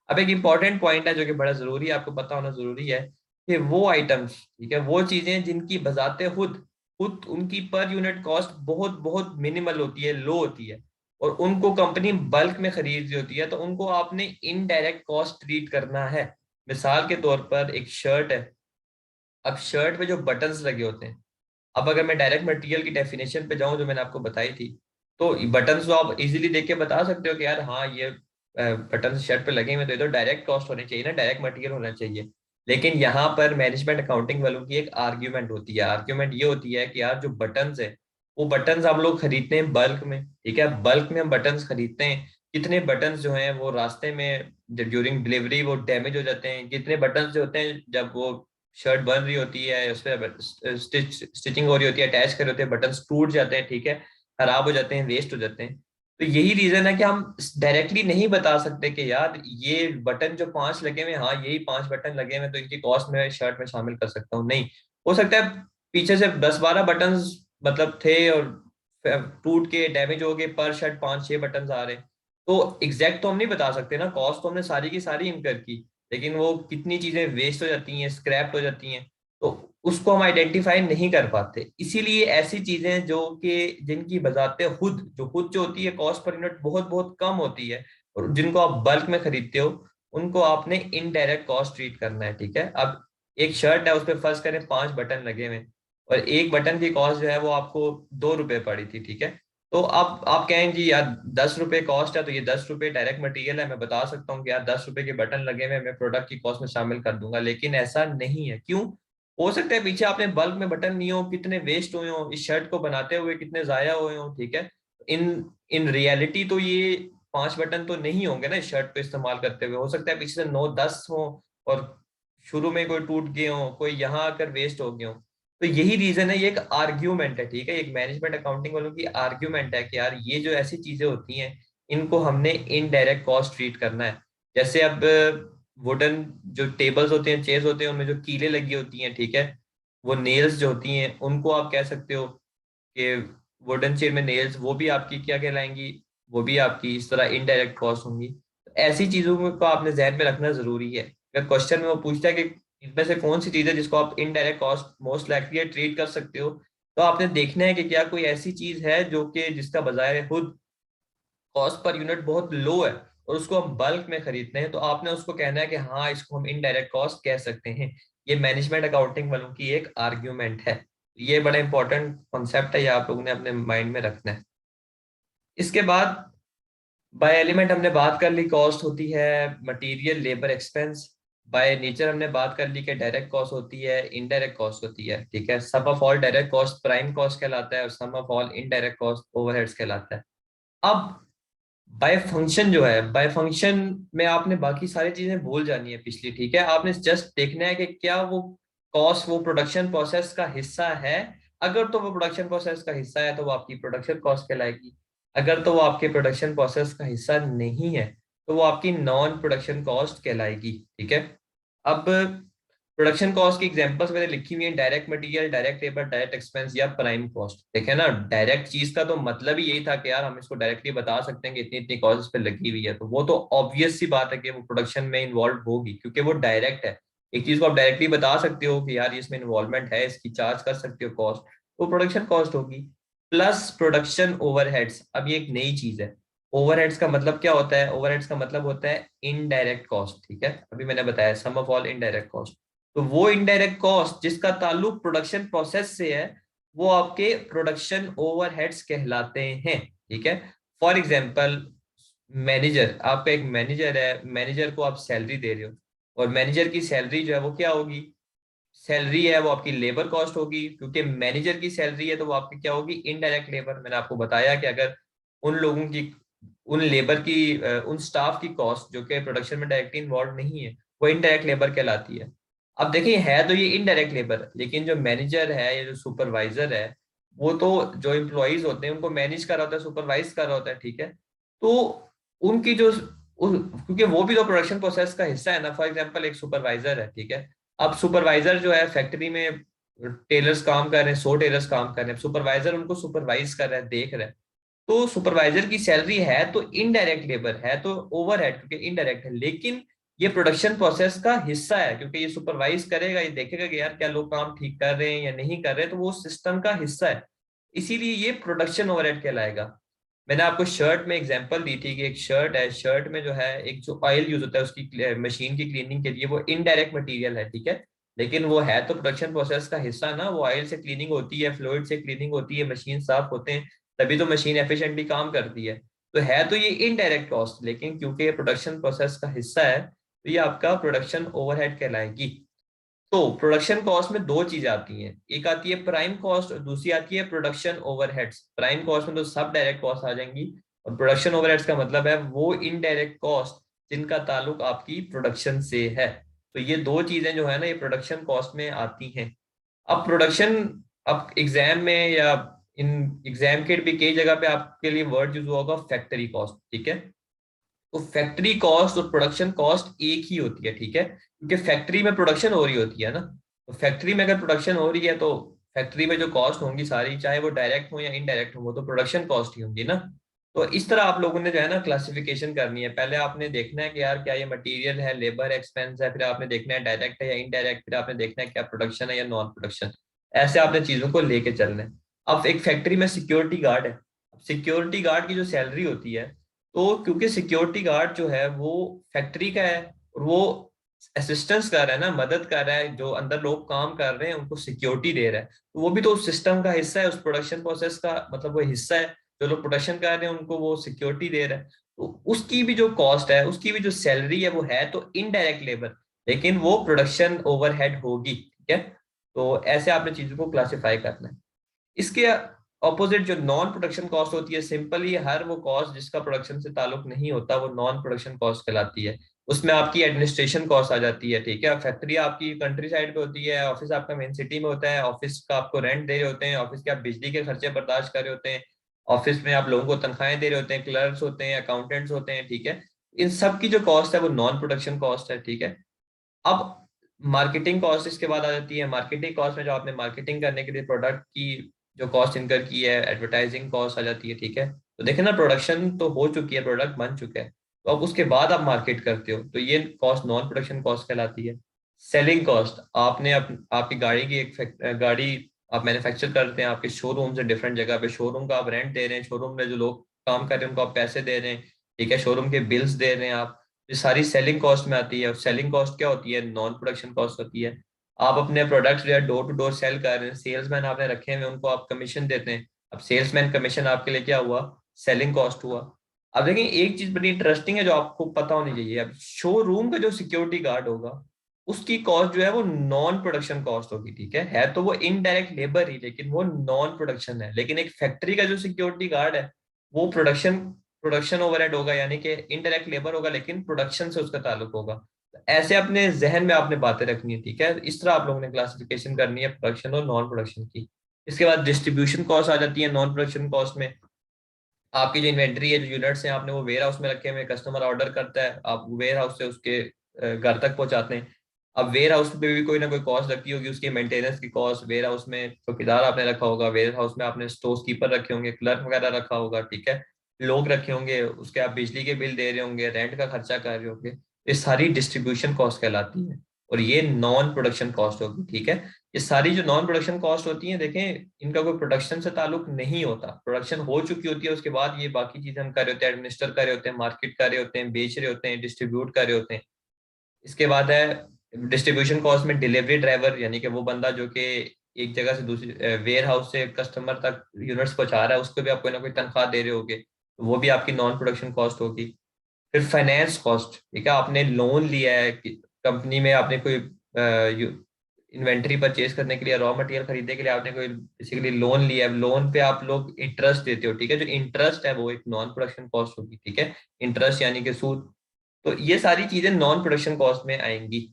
अब एक इंपॉर्टेंट पॉइंट है जो कि बड़ा जरूरी है, आपको पता होना जरूरी है, कि वो आइटम्स, ठीक है, वो चीजें जिनकी बजाते खुद खुद उनकी पर यूनिट कॉस्ट बहुत बहुत मिनिमल होती है, लो होती है, और उनको कंपनी बल्क में खरीद रही होती है, तो उनको आपने इनडायरेक्ट कॉस्ट ट्रीट करना है। मिसाल के तौर पर एक शर्ट है, अब शर्ट पे जो बटन्स लगे होते हैं, अब अगर मैं डायरेक्ट मटेरियल की डेफिनेशन पे जाऊं जो मैंने आपको बताई थी, तो बटन्स तो आप इजीली देख के बता सकते हो कि यार हाँ ये बटन शर्ट पे लगे हुए, तो ये तो डायरेक्ट कॉस्ट होनी चाहिए ना, डायरेक्ट मटेरियल होना चाहिए। लेकिन यहाँ पर मैनेजमेंट अकाउंटिंग वालों की एक आर्ग्यूमेंट होती है, आर्ग्यूमेंट ये होती है कि यार जो बटन्स है, वो बटन्स हम लोग खरीदते हैं बल्क में, ठीक है, बल्क में हम बटन्स खरीदते हैं। कितने बटन्स जो हैं वो रास्ते में ड्यूरिंग डिलीवरी वो डैमेज हो जाते हैं, कितने बटन्स जो होते हैं जब वो शर्ट बन रही होती है, उस पर स्टिचिंग हो रही होती है, अटैच कर रहे होते हैं, बटन टूट जाते हैं, ठीक है, खराब हो जाते हैं, वेस्ट हो जाते हैं। तो यही रीजन है कि हम डायरेक्टली नहीं बता सकते कि यार ये बटन जो 5 लगे हुए हैं, हाँ यही 5 बटन लगे हुए हैं, तो इनकी कॉस्ट में शर्ट में शामिल कर सकता हूँ, नहीं। हो सकता है पीछे से 10-12 बटन मतलब थे और टूट के डैमेज हो गए, पर शर्ट 5-6 बटन आ रहे हैं, तो एग्जैक्ट तो हम नहीं बता सकते ना, कॉस्ट तो हमने सारी की सारी इनकर की, लेकिन वो कितनी चीजें वेस्ट हो जाती हैं, स्क्रैप हो जाती हैं, तो उसको हम आइडेंटिफाई नहीं कर पाते। इसीलिए ऐसी चीजें जो कि जिनकी बजाते खुद जो होती है कॉस्ट पर यूनिट बहुत बहुत कम होती है, और जिनको आप बल्क में खरीदते हो, उनको आपने इनडायरेक्ट कॉस्ट ट्रीट करना है, ठीक है। अब एक शर्ट है, उस पर फर्ज करें 5 बटन लगे हुए हैं, और एक बटन की कॉस्ट जो है वो आपको ₹2 पड़ी थी, ठीक है। तो अब आप कहें जी यार ₹10 कॉस्ट है, तो ये ₹10 डायरेक्ट मटेरियल है, मैं बता सकता हूँ कि यार ₹10 के बटन लगे हुए मैं प्रोडक्ट की कॉस्ट में शामिल कर दूंगा, लेकिन ऐसा नहीं है। क्यों? हो सकता है पीछे आपने बल्क में बटन लिए हो, कितने वेस्ट हुए हो इस शर्ट को बनाते हुए, कितने जाया हुए हो, ठीक है। इन इन रियलिटी तो ये 5 बटन तो नहीं होंगे ना इस शर्ट को इस्तेमाल करते हुए, हो सकता है पीछे से 9-10 हो, और शुरू में कोई टूट गए हो, कोई यहाँ आकर वेस्ट हो गए हो। तो यही रीजन है, ये एक आर्ग्यूमेंट है, ठीक है, एक मैनेजमेंट अकाउंटिंग वालों की आर्ग्यूमेंट है कि यार ये जो ऐसी चीजें होती हैं, इनको हमने इनडायरेक्ट कॉस्ट ट्रीट करना है। जैसे अब वुडन जो टेबल्स होते हैं, चेयर्स होते हैं, उनमें जो कीलें लगी होती हैं, ठीक है, वो नेल्स जो होती हैं, उनको आप कह सकते हो कि वुडन चेयर में नेल्स, वो भी आपकी क्या कहलाएंगी, वो भी आपकी इस तरह इनडायरेक्ट कॉस्ट होंगी। तो ऐसी चीजों को आपने जहन में रखना जरूरी है। अगर क्वेश्चन में वो पूछता है कि इनमें से कौन सी चीज है जिसको आप indirect cost most likely treat कर सकते हो, तो आपने देखना है कि क्या कोई ऐसी चीज है जो कि जिसका बाजार खुद कॉस्ट पर यूनिट बहुत लो है, और उसको हम बल्क में खरीदते हैं, तो आपने उसको कहना है कि हाँ इसको हम इनडायरेक्ट कॉस्ट कह सकते हैं। ये मैनेजमेंट अकाउंटिंग वालों की एक आर्ग्यूमेंट है। ये बड़ा इंपॉर्टेंट कॉन्सेप्ट है, ये आप लोगों ने अपने माइंड में रखना है। इसके बाद बाय एलिमेंट हमने बात कर ली, कॉस्ट होती है material, labour, expense. By nature हमने बात कर ली कि डायरेक्ट कॉस्ट होती है, इनडायरेक्ट कॉस्ट होती है, ठीक है। Sum of all direct cost prime cost कहलाता है, और sum of all indirect cost overheads कहलाता है। अब बाय फंक्शन जो है, बाय फंक्शन में आपने बाकी सारी चीजें भूल जानी है पिछली, ठीक है, आपने जस्ट देखना है कि क्या वो कॉस्ट वो प्रोडक्शन प्रोसेस का हिस्सा है। अगर तो वो प्रोडक्शन प्रोसेस का हिस्सा है तो वो आपकी प्रोडक्शन कॉस्ट कहलाएगी। अगर तो वो आपके प्रोडक्शन प्रोसेस का हिस्सा नहीं है, तो वो आपकी नॉन प्रोडक्शन कॉस्ट कहलाएगी, ठीक है। अब प्रोडक्शन कॉस्ट की एग्जांपल्स मैंने लिखी हुई है, direct material, direct labour, direct expense या प्राइम कॉस्ट। देखे ना, डायरेक्ट चीज का तो मतलब ही यही था कि यार हम इसको डायरेक्टली बता सकते हैं कि इतनी इतनी कॉस्ट इस पे लगी हुई है, तो वो तो ऑब्वियस सी बात है कि वो प्रोडक्शन में इन्वॉल्व होगी, क्योंकि वो डायरेक्ट है। एक चीज को आप डायरेक्टली बता सकते हो कि यार इसमें इन्वॉल्वमेंट है, इसकी चार्ज कर सकते हो कॉस्ट, वो प्रोडक्शन कॉस्ट होगी। प्लस प्रोडक्शन ओवरहेड्स, अब ये एक नई चीज है। ओवरहेड्स का मतलब क्या होता है? ओवरहेड्स का मतलब होता है इनडायरेक्ट कॉस्ट, ठीक है, अभी मैंने बताया सम ऑफ ऑल इनडायरेक्ट कॉस्ट। तो वो इनडायरेक्ट कॉस्ट जिसका ताल्लुक प्रोडक्शन प्रोसेस से है, वो आपके प्रोडक्शन ओवरहेड्स कहलाते हैं, ठीक है। फॉर एग्जाम्पल, मैनेजर, आपका एक मैनेजर है, मैनेजर को आप सैलरी दे रहे हो, और मैनेजर की सैलरी जो है वो क्या होगी, सैलरी है वो आपकी लेबर कॉस्ट होगी, क्योंकि मैनेजर की सैलरी है तो वो आपकी क्या होगी, इनडायरेक्ट लेबर। मैंने आपको बताया कि अगर उन लोगों की, उन लेबर की, उन स्टाफ की कॉस्ट जो कि प्रोडक्शन में डायरेक्टली इन्वॉल्व नहीं है, वो इनडायरेक्ट लेबर कहलाती है। अब देखिए, है तो ये इनडायरेक्ट लेबर, लेकिन जो मैनेजर है या जो सुपरवाइजर है, वो तो जो एम्प्लॉयज होते हैं उनको मैनेज कर रहा होता है, सुपरवाइज कर रहा होता है, ठीक है। तो उनकी जो क्योंकि वो भी तो प्रोडक्शन प्रोसेस का हिस्सा है ना। फॉर एग्जाम्पल, एक सुपरवाइजर है, ठीक है। अब सुपरवाइजर जो है फैक्ट्री में टेलर्स काम कर रहे हैं, 100 टेलर्स काम कर रहे हैं, सुपरवाइजर उनको सुपरवाइज कर रहा है, देख रहा है। तो सुपरवाइजर की सैलरी है तो इनडायरेक्ट लेबर है, तो ओवरहेड क्योंकि इनडायरेक्ट है, लेकिन ये प्रोडक्शन प्रोसेस का हिस्सा है, क्योंकि ये सुपरवाइज करेगा, ये देखेगा कि यार क्या लोग काम ठीक कर रहे हैं या नहीं कर रहे, तो वो सिस्टम का हिस्सा है, इसीलिए ये प्रोडक्शन ओवरहेड कहलाएगा। मैंने आपको शर्ट में एग्जांपल दी थी कि एक शर्ट है, शर्ट में जो है एक जो ऑयल यूज होता है उसकी मशीन की क्लीनिंग के लिए, वो इनडायरेक्ट मटेरियल है, ठीक है। लेकिन वो है तो प्रोडक्शन प्रोसेस का हिस्सा ना, वो ऑयल से क्लीनिंग होती है, फ्लूइड से क्लीनिंग होती है, मशीन साफ होते हैं, तभी तो मशीन एफिशिएंटली काम करती है। तो है तो ये इनडायरेक्ट कॉस्ट, लेकिन क्योंकि ये प्रोडक्शन प्रोसेस का हिस्सा है, तो ये आपका प्रोडक्शन ओवरहेड कहलाएगी। तो प्रोडक्शन कॉस्ट में दो चीजें आती हैं, एक आती है प्राइम कॉस्ट और दूसरी आती है प्रोडक्शन ओवरहेड्स। प्राइम कॉस्ट में तो सब डायरेक्ट कॉस्ट आ जाएंगी, और प्रोडक्शन ओवरहेड्स का मतलब है वो इनडायरेक्ट कॉस्ट जिनका ताल्लुक आपकी प्रोडक्शन से है। तो ये दो चीजें जो है ना, ये प्रोडक्शन कॉस्ट में आती हैं। अब प्रोडक्शन, अब एग्जाम में या इन एग्जाम के भी कई जगह पे आपके लिए वर्ड यूज हुआ होगा, फैक्ट्री कॉस्ट, ठीक है। तो फैक्ट्री कॉस्ट और प्रोडक्शन कॉस्ट एक ही होती है, ठीक है, क्योंकि फैक्ट्री में प्रोडक्शन हो रही होती है ना। तो फैक्ट्री में अगर प्रोडक्शन हो रही है तो फैक्ट्री में जो कॉस्ट होंगी सारी, चाहे वो डायरेक्ट हो या इनडायरेक्ट हो, वो तो प्रोडक्शन कॉस्ट ही होंगी ना। तो इस तरह आप लोगों ने जो है ना क्लासिफिकेशन करनी है। पहले आपने देखना है कि यार क्या ये मटेरियल है, लेबर एक्सपेंस है, फिर आपने देखना है डायरेक्ट है या इनडायरेक्ट, फिर आपने देखना है क्या प्रोडक्शन है या नॉन प्रोडक्शन। ऐसे आपने चीजों को लेके चलना है। अब एक फैक्ट्री में सिक्योरिटी गार्ड है, सिक्योरिटी गार्ड की जो सैलरी होती है, तो क्योंकि सिक्योरिटी गार्ड जो है वो फैक्ट्री का है, और वो असिस्टेंस कर रहा है ना, मदद कर रहा है, जो अंदर लोग काम कर रहे हैं उनको सिक्योरिटी दे रहा है, तो वो भी तो उस सिस्टम का हिस्सा है, उस प्रोडक्शन प्रोसेस का, मतलब वो हिस्सा है। जो लोग प्रोडक्शन कर रहे हैं उनको वो सिक्योरिटी दे रहा है, तो उसकी भी जो कॉस्ट है, उसकी भी जो सैलरी है, वो है तो इनडायरेक्ट लेबर, लेकिन वो प्रोडक्शन ओवरहेड होगी, ठीक है। तो ऐसे आपने चीजों को क्लासिफाई करना है। इसके ऑपोजिट जो नॉन प्रोडक्शन कॉस्ट होती है, सिंपली हर वो कॉस्ट जिसका प्रोडक्शन से ताल्लुक नहीं होता, वो नॉन प्रोडक्शन कॉस्ट कहलाती है। उसमें आपकी एडमिनिस्ट्रेशन कॉस्ट आ जाती है, ठीक है। फैक्ट्री आपकी कंट्री साइड पे होती है, ऑफिस आपका मेन सिटी में होता है, ऑफिस का आपको रेंट दे रहे होते हैं, ऑफिस के आप बिजली के खर्चे बर्दाश्त कर रहे होते हैं, ऑफिस में आप लोगों को तनख्वाहें दे रहे होते हैं, क्लर्क्स होते हैं, अकाउंटेंट्स होते हैं, ठीक है। इन सब की जो कॉस्ट है वो नॉन प्रोडक्शन कॉस्ट है, ठीक है। अब मार्केटिंग कॉस्ट इसके बाद आ जाती है। मार्केटिंग कॉस्ट में जो आपने मार्केटिंग करने के लिए प्रोडक्ट की जो कॉस्ट इनकर की है, एडवर्टाइजिंग कॉस्ट आ जाती है, ठीक है। तो देखे ना, प्रोडक्शन तो हो चुकी है, प्रोडक्ट बन चुका है, तो अब उसके बाद आप मार्केट करते हो, तो ये कॉस्ट नॉन प्रोडक्शन कॉस्ट कहलाती है। सेलिंग कॉस्ट, आपने आपकी गाड़ी की एक गाड़ी आप मैन्युफैक्चर करते हैं, आपके शोरूम से डिफरेंट जगह पे, शोरूम का आप रेंट दे रहे हैं, शोरूम में जो लोग काम कर रहे हैं उनको आप पैसे दे रहे हैं, ठीक है, शोरूम के बिल्स दे रहे हैं आप, ये सारी सेलिंग कॉस्ट में आती है। और सेलिंग कॉस्ट क्या होती है, नॉन प्रोडक्शन कॉस्ट होती है। आप अपने प्रोडक्ट्स जो है डोर टू डोर सेल कर रहे हैं, सेल्समैन आपने रखे हैं, उनको आप कमीशन देते हैं। अब सेल्समैन कमीशन आपके लिए क्या हुआ, सेलिंग कॉस्ट हुआ। अब देखिए, एक चीज बड़ी इंटरेस्टिंग है जो आपको पता होनी चाहिए। अब शोरूम का जो सिक्योरिटी गार्ड होगा, उसकी कॉस्ट जो है वो नॉन प्रोडक्शन कॉस्ट होगी, ठीक है तो वो इनडायरेक्ट लेबर ही, लेकिन वो नॉन प्रोडक्शन है। लेकिन एक फैक्ट्री का जो सिक्योरिटी गार्ड है, वो प्रोडक्शन प्रोडक्शन ओवरहेड होगा, यानी कि इनडायरेक्ट लेबर होगा, लेकिन प्रोडक्शन से उसका ताल्लुक होगा। तो ऐसे अपने जहन में आपने बातें रखनी है, ठीक है। इस तरह आप लोगों ने क्लासिफिकेशन करनी है प्रोडक्शन और नॉन प्रोडक्शन की। इसके बाद डिस्ट्रीब्यूशन कॉस्ट आ जाती है नॉन प्रोडक्शन कॉस्ट में। आपकी जो इन्वेंट्री है, जो यूनिट्स हैं, आपने वो वेयर हाउस में रखे हुए, कस्टमर ऑर्डर करता है, आप वेयर हाउस से उसके घर तक पहुंचाते हैं। अब वेयर हाउस पे भी कोई ना कोई कॉस्ट लगती होगी, उसकी मेंटेनेंस की कॉस्ट, वेयर हाउस में चौकीदार आपने रखा होगा, वेयर हाउस में आपने स्टोर कीपर रखे होंगे, क्लर्क वगैरह रखा होगा, ठीक है, लोग रखे होंगे, उसके आप बिजली के बिल दे रहे होंगे, रेंट का खर्चा कर रहे होंगे, ये सारी डिस्ट्रीब्यूशन कॉस्ट कहलाती है, और ये नॉन प्रोडक्शन कॉस्ट होगी, ठीक है। ये सारी जो नॉन प्रोडक्शन कॉस्ट होती हैं, देखें, इनका कोई प्रोडक्शन से ताल्लुक नहीं होता, प्रोडक्शन हो चुकी होती है, उसके बाद ये बाकी चीजें हम कर रहे होते हैं, एडमिनिस्टर कर रहे होते हैं, मार्केट कर रहे होते हैं, बेच रहे होते हैं, डिस्ट्रीब्यूट कर रहे होते हैं। इसके बाद है डिस्ट्रीब्यूशन कॉस्ट में डिलीवरी ड्राइवर, यानी कि वो बंदा जो कि एक जगह से दूसरी वेयर हाउस से कस्टमर तक यूनिट्स पहुंचा रहा है, उसको भी आप कोई ना कोई तनख्वाह दे रहे होगे, तो वो भी आपकी नॉन प्रोडक्शन कॉस्ट होगी। फिर फाइनेंस कॉस्ट, ठीक है, आपने लोन लिया है कंपनी में, आपने कोई इन्वेंटरी परचेज करने के लिए, रॉ मटेरियल खरीदने के लिए आपने कोई बेसिकली लोन लिया है, लोन पे आप लोग इंटरेस्ट देते हो, ठीक है, जो इंटरेस्ट है वो एक नॉन प्रोडक्शन कॉस्ट होगी, ठीक है, इंटरेस्ट यानी कि सूद। तो ये सारी चीजें नॉन प्रोडक्शन कॉस्ट में आएंगी।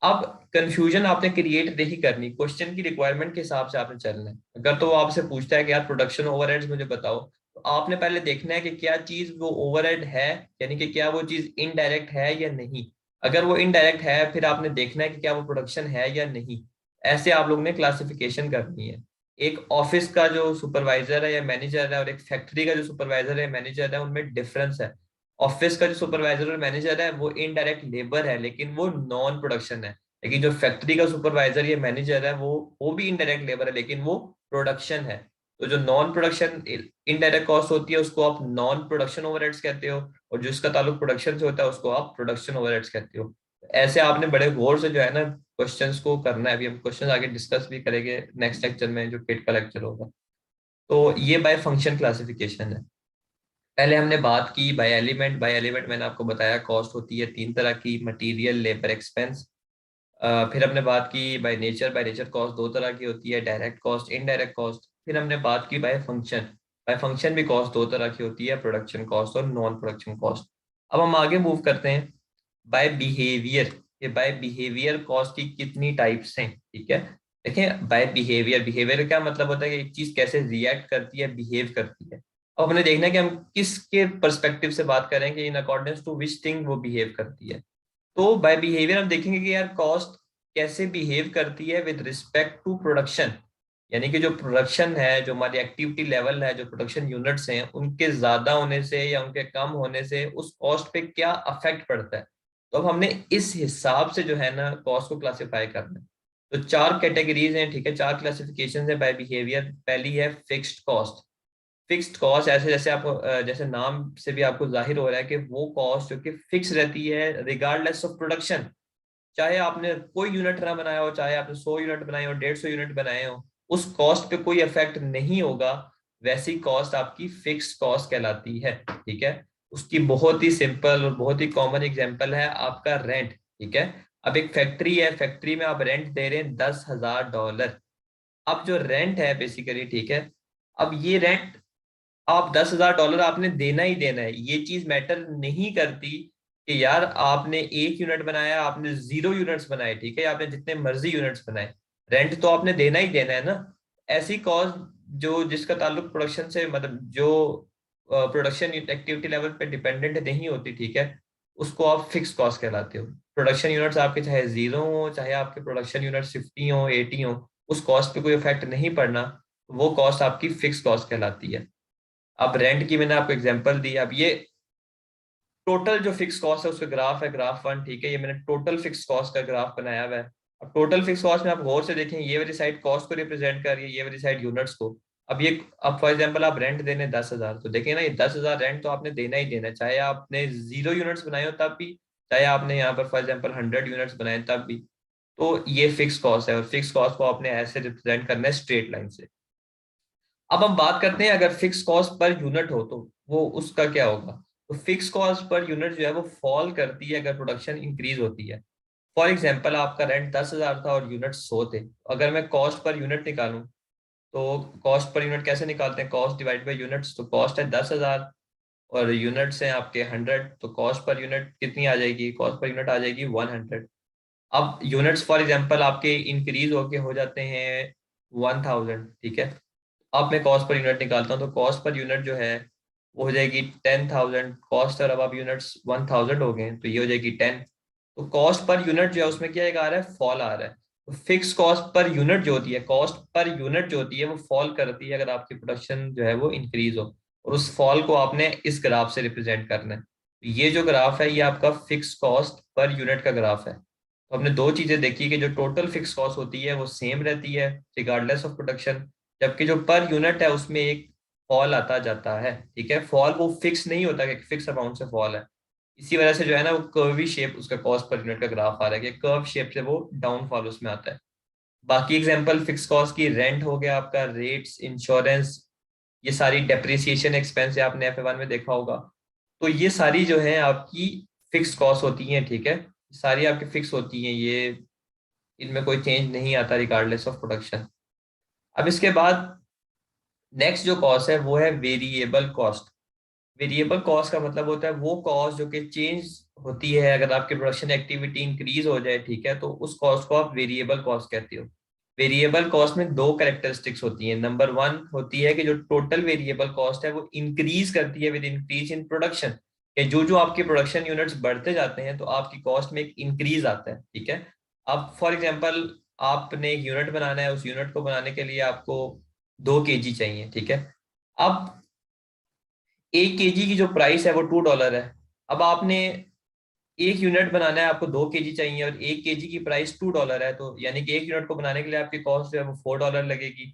अब कंफ्यूजन आपने क्रिएट नहीं करनी, क्वेश्चन की रिक्वायरमेंट के हिसाब से आपने चलना है। अगर तो वो आपसे पूछता है कि यार प्रोडक्शन ओवरहेड्स मुझे बताओ, तो आपने पहले देखना है कि क्या चीज वो ओवरहेड है, यानी कि क्या वो चीज इनडायरेक्ट है या नहीं। अगर वो इनडायरेक्ट है, फिर आपने देखना है कि क्या वो प्रोडक्शन है या नहीं। ऐसे आप लोग ने क्लासिफिकेशन करनी है। एक ऑफिस का जो सुपरवाइजर है या मैनेजर है, और एक फैक्ट्री का जो सुपरवाइजर है मैनेजर है, उनमें डिफरेंस है। ऑफिस का जो सुपरवाइजर और मैनेजर है वो इनडायरेक्ट लेबर है, लेकिन वो नॉन प्रोडक्शन है। लेकिन जो फैक्ट्री का सुपरवाइजर या मैनेजर है वो भी इनडायरेक्ट लेबर है, लेकिन वो प्रोडक्शन है। तो जो नॉन प्रोडक्शन इनडायरेक्ट कॉस्ट होती है उसको आप नॉन प्रोडक्शन ओवरहेड्स कहते हो, और जिसका ताल्लुक प्रोडक्शन से होता है उसको आप प्रोडक्शन ओवरहेड्स कहते हो। ऐसे आपने बड़े गौर से जो है ना क्वेश्चंस को करना है। अभी हम क्वेश्चन आगे डिस्कस भी करेंगे नेक्स्ट लेक्चर में, जो किट का लेक्चर होगा। तो ये बाय फंक्शन क्लासिफिकेशन है। पहले हमने बात की बाय एलिमेंट। बाय एलिमेंट मैंने आपको बताया कॉस्ट होती है तीन तरह की, मटेरियल, लेबर, एक्सपेंस। फिर हमने बात की by nature. By nature cost दो तरह की होती है, डायरेक्ट कॉस्ट, इनडायरेक्ट कॉस्ट। फिर हमने बात की बाय फंक्शन। बाय फंक्शन भी कॉस्ट दो तरह की होती है, प्रोडक्शन कॉस्ट और नॉन प्रोडक्शन कॉस्ट। अब हम आगे मूव करते हैं बाय बिहेवियर। ये बाय बिहेवियर कॉस्ट की कितनी टाइप्स हैं, ठीक है। देखें, बाय बिहेवियर, बिहेवियर का मतलब होता है कि एक चीज कैसे रिएक्ट करती है, बिहेव करती है। अब हमने देखना है कि हम किसके पर्सपेक्टिव से बात करेंगे, in accordance to which thing वो बिहेव करती है। तो बाय बिहेवियर हम देखेंगे कि यार कॉस्ट कैसे बिहेव करती है विद रिस्पेक्ट टू प्रोडक्शन। यानी कि जो प्रोडक्शन है, जो हमारी एक्टिविटी लेवल है, जो प्रोडक्शन यूनिट्स हैं, उनके ज्यादा होने से या उनके कम होने से उस कॉस्ट पे क्या अफेक्ट पड़ता है। तो अब हमने इस हिसाब से जो है ना कॉस्ट को क्लासिफाई करना है। तो चार कैटेगरीज हैं, ठीक है, चार क्लासिफिकेशन है बाय बिहेवियर। पहली है फिक्स्ड कॉस्ट। फिक्स्ड कॉस्ट ऐसे जैसे आपको जैसे नाम से भी आपको जाहिर हो रहा है कि वो कॉस्ट जो कि फिक्स रहती है रिगार्डलेस ऑफ प्रोडक्शन। चाहे आपने कोई यूनिट ना बनाया हो, चाहे आपने 100 यूनिट बनाए हो, 150 यूनिट बनाए हो, उस कॉस्ट पे कोई इफेक्ट नहीं होगा। वैसी कॉस्ट आपकी फिक्स्ड कॉस्ट कहलाती है, ठीक है। उसकी बहुत ही सिंपल और बहुत ही कॉमन एग्जांपल है आपका रेंट, ठीक है। अब एक फैक्ट्री है, फैक्ट्री में आप रेंट दे रहे हैं $10,000। अब जो रेंट है बेसिकली, ठीक है, अब ये रेंट आप $10,000 आपने देना ही देना है। ये चीज मैटर नहीं करती कि यार आपने 1 यूनिट बनाया, आपने 0 यूनिट्स बनाए, ठीक है, आपने जितने मर्जी यूनिट्स बनाए, रेंट तो आपने देना ही देना है ना। ऐसी कॉस्ट जो जिसका ताल्लुक प्रोडक्शन से, मतलब जो प्रोडक्शन एक्टिविटी लेवल पे डिपेंडेंट नहीं होती, ठीक है, उसको आप फिक्स कॉस्ट कहलाते हो। प्रोडक्शन यूनिट्स आपके चाहे 0 हो, चाहे आपके प्रोडक्शन यूनिट्स 50 हो, 80 हो, उस कॉस्ट पे कोई इफेक्ट नहीं पड़ना, वो कॉस्ट आपकी फिक्स कॉस्ट कहलाती है। अब रेंट की मैंने आपको एग्जांपल दी। अब ये टोटल जो फिक्स कॉस्ट है उसका ग्राफ है, ग्राफ 1, ठीक है, ये मैंने टोटल फिक्स कॉस्ट का ग्राफ बनाया हुआ है। अब टोटल फिक्स कॉस्ट में आप गौर से देखें, ये वाली साइड कॉस्ट को रिप्रेजेंट कर रही है, ये वाली साइड यूनिट्स को। अब ये, अब फॉर एग्जांपल आप रेंट देने 10,000, तो देखें ना ये 10,000 रेंट तो आपने देना ही देना है, चाहे आपने 0 यूनिट्स बनाए हो तब भी, चाहे आपने यहाँ पर फॉर एग्जाम्पल 100 यूनिट्स बनाए तब भी। तो ये फिक्स कॉस्ट है, और फिक्स कॉस्ट को आपने ऐसे रिप्रेजेंट करना है स्ट्रेट लाइन से। अब हम बात करते हैं अगर फिक्स कॉस्ट पर यूनिट हो तो वो उसका क्या होगा। तो फिक्स कॉस्ट पर यूनिट जो है वो फॉल करती है अगर प्रोडक्शन इंक्रीज होती है। फॉर एग्जाम्पल आपका रेंट 10,000 था और यूनिट 100 थे। अगर मैं कॉस्ट पर यूनिट निकालूं, तो कॉस्ट पर यूनिट कैसे निकालते हैं, कॉस्ट डिवाइड बाई यूनिट्स। तो कॉस्ट है 10,000 और यूनिट्स हैं आपके 100, तो कॉस्ट पर यूनिट कितनी आ जाएगी, कॉस्ट पर यूनिट आ जाएगी 100। अब यूनिट्स फॉर एग्जाम्पल आपके इंक्रीज होके हो जाते हैं 1000, ठीक है। अब मैं कॉस्ट पर यूनिट निकालता हूँ, तो कॉस्ट पर यूनिट जो है वो हो जाएगी 10,000 कॉस्ट, और अब यूनिट्स 1000 हो गए तो ये हो जाएगी 10। तो कॉस्ट पर यूनिट जो है उसमें क्या एक आ रहा है, फॉल आ रहा है। तो फिक्स कॉस्ट पर यूनिट जो होती है, कॉस्ट पर यूनिट जो होती है वो फॉल करती है अगर आपकी प्रोडक्शन जो है वो इंक्रीज हो, और उस फॉल को आपने इस ग्राफ से रिप्रेजेंट करना है। तो ये जो ग्राफ है ये आपका फिक्स कॉस्ट पर यूनिट का ग्राफ है। तो हमने दो चीजें देखी कि जो टोटल फिक्स कॉस्ट होती है वो सेम रहती है रिगार्डलेस ऑफ प्रोडक्शन, जबकि जो पर यूनिट है उसमें एक फॉल आता जाता है, ठीक है। फॉल वो फिक्स नहीं होता कि फिक्स अमाउंट से फॉल है। इसी वजह से जो है ना वो कर्वी शेप उसका कॉस्ट पर यूनिट का ग्राफ आ रहा है कि कर्व शेप से वो डाउनफॉल उसमें आता है। बाकी एग्जांपल फिक्स कॉस्ट की रेंट हो गया आपका, रेट्स, इंश्योरेंस, ये सारी डेप्रिसिएशन एक्सपेंस है, आपने F1 में देखा होगा। तो ये सारी जो है आपकी फिक्स कॉस्ट होती हैं, ठीक है, सारी आपकी फिक्स होती हैं ये, इनमें कोई चेंज नहीं आता रिगार्डलेस ऑफ प्रोडक्शन। अब इसके बाद नेक्स्ट जो कॉस्ट है वो है वेरिएबल कॉस्ट। वेरिएबल कॉस्ट का मतलब होता है वो कॉस्ट जो कि चेंज होती है अगर आपकी प्रोडक्शन एक्टिविटी इंक्रीज हो जाए, ठीक है, तो उस कॉस्ट को आप वेरिएबल कॉस्ट कहते हो। वेरिएबल कॉस्ट में दो कैरेक्टरिस्टिक्स होती हैं। नंबर वन होती है कि जो टोटल वेरिएबल कॉस्ट है वो इंक्रीज करती है विद इंक्रीज इन प्रोडक्शन, कि जो जो आपके प्रोडक्शन यूनिट्स बढ़ते जाते हैं तो आपकी कॉस्ट में एक इंक्रीज आता है, ठीक है। अब फॉर एग्जांपल आपने एक यूनिट बनाना है, उस यूनिट को बनाने के लिए आपको 2 kg चाहिए, ठीक है। अब 1 kg की जो प्राइस है वो $2 है। अब आपने एक यूनिट बनाना है, आपको 2 kg चाहिए और 1 kg की प्राइस $2 है, तो यानी कि एक यूनिट को बनाने के लिए आपकी कॉस्ट जो है वो $4 लगेगी।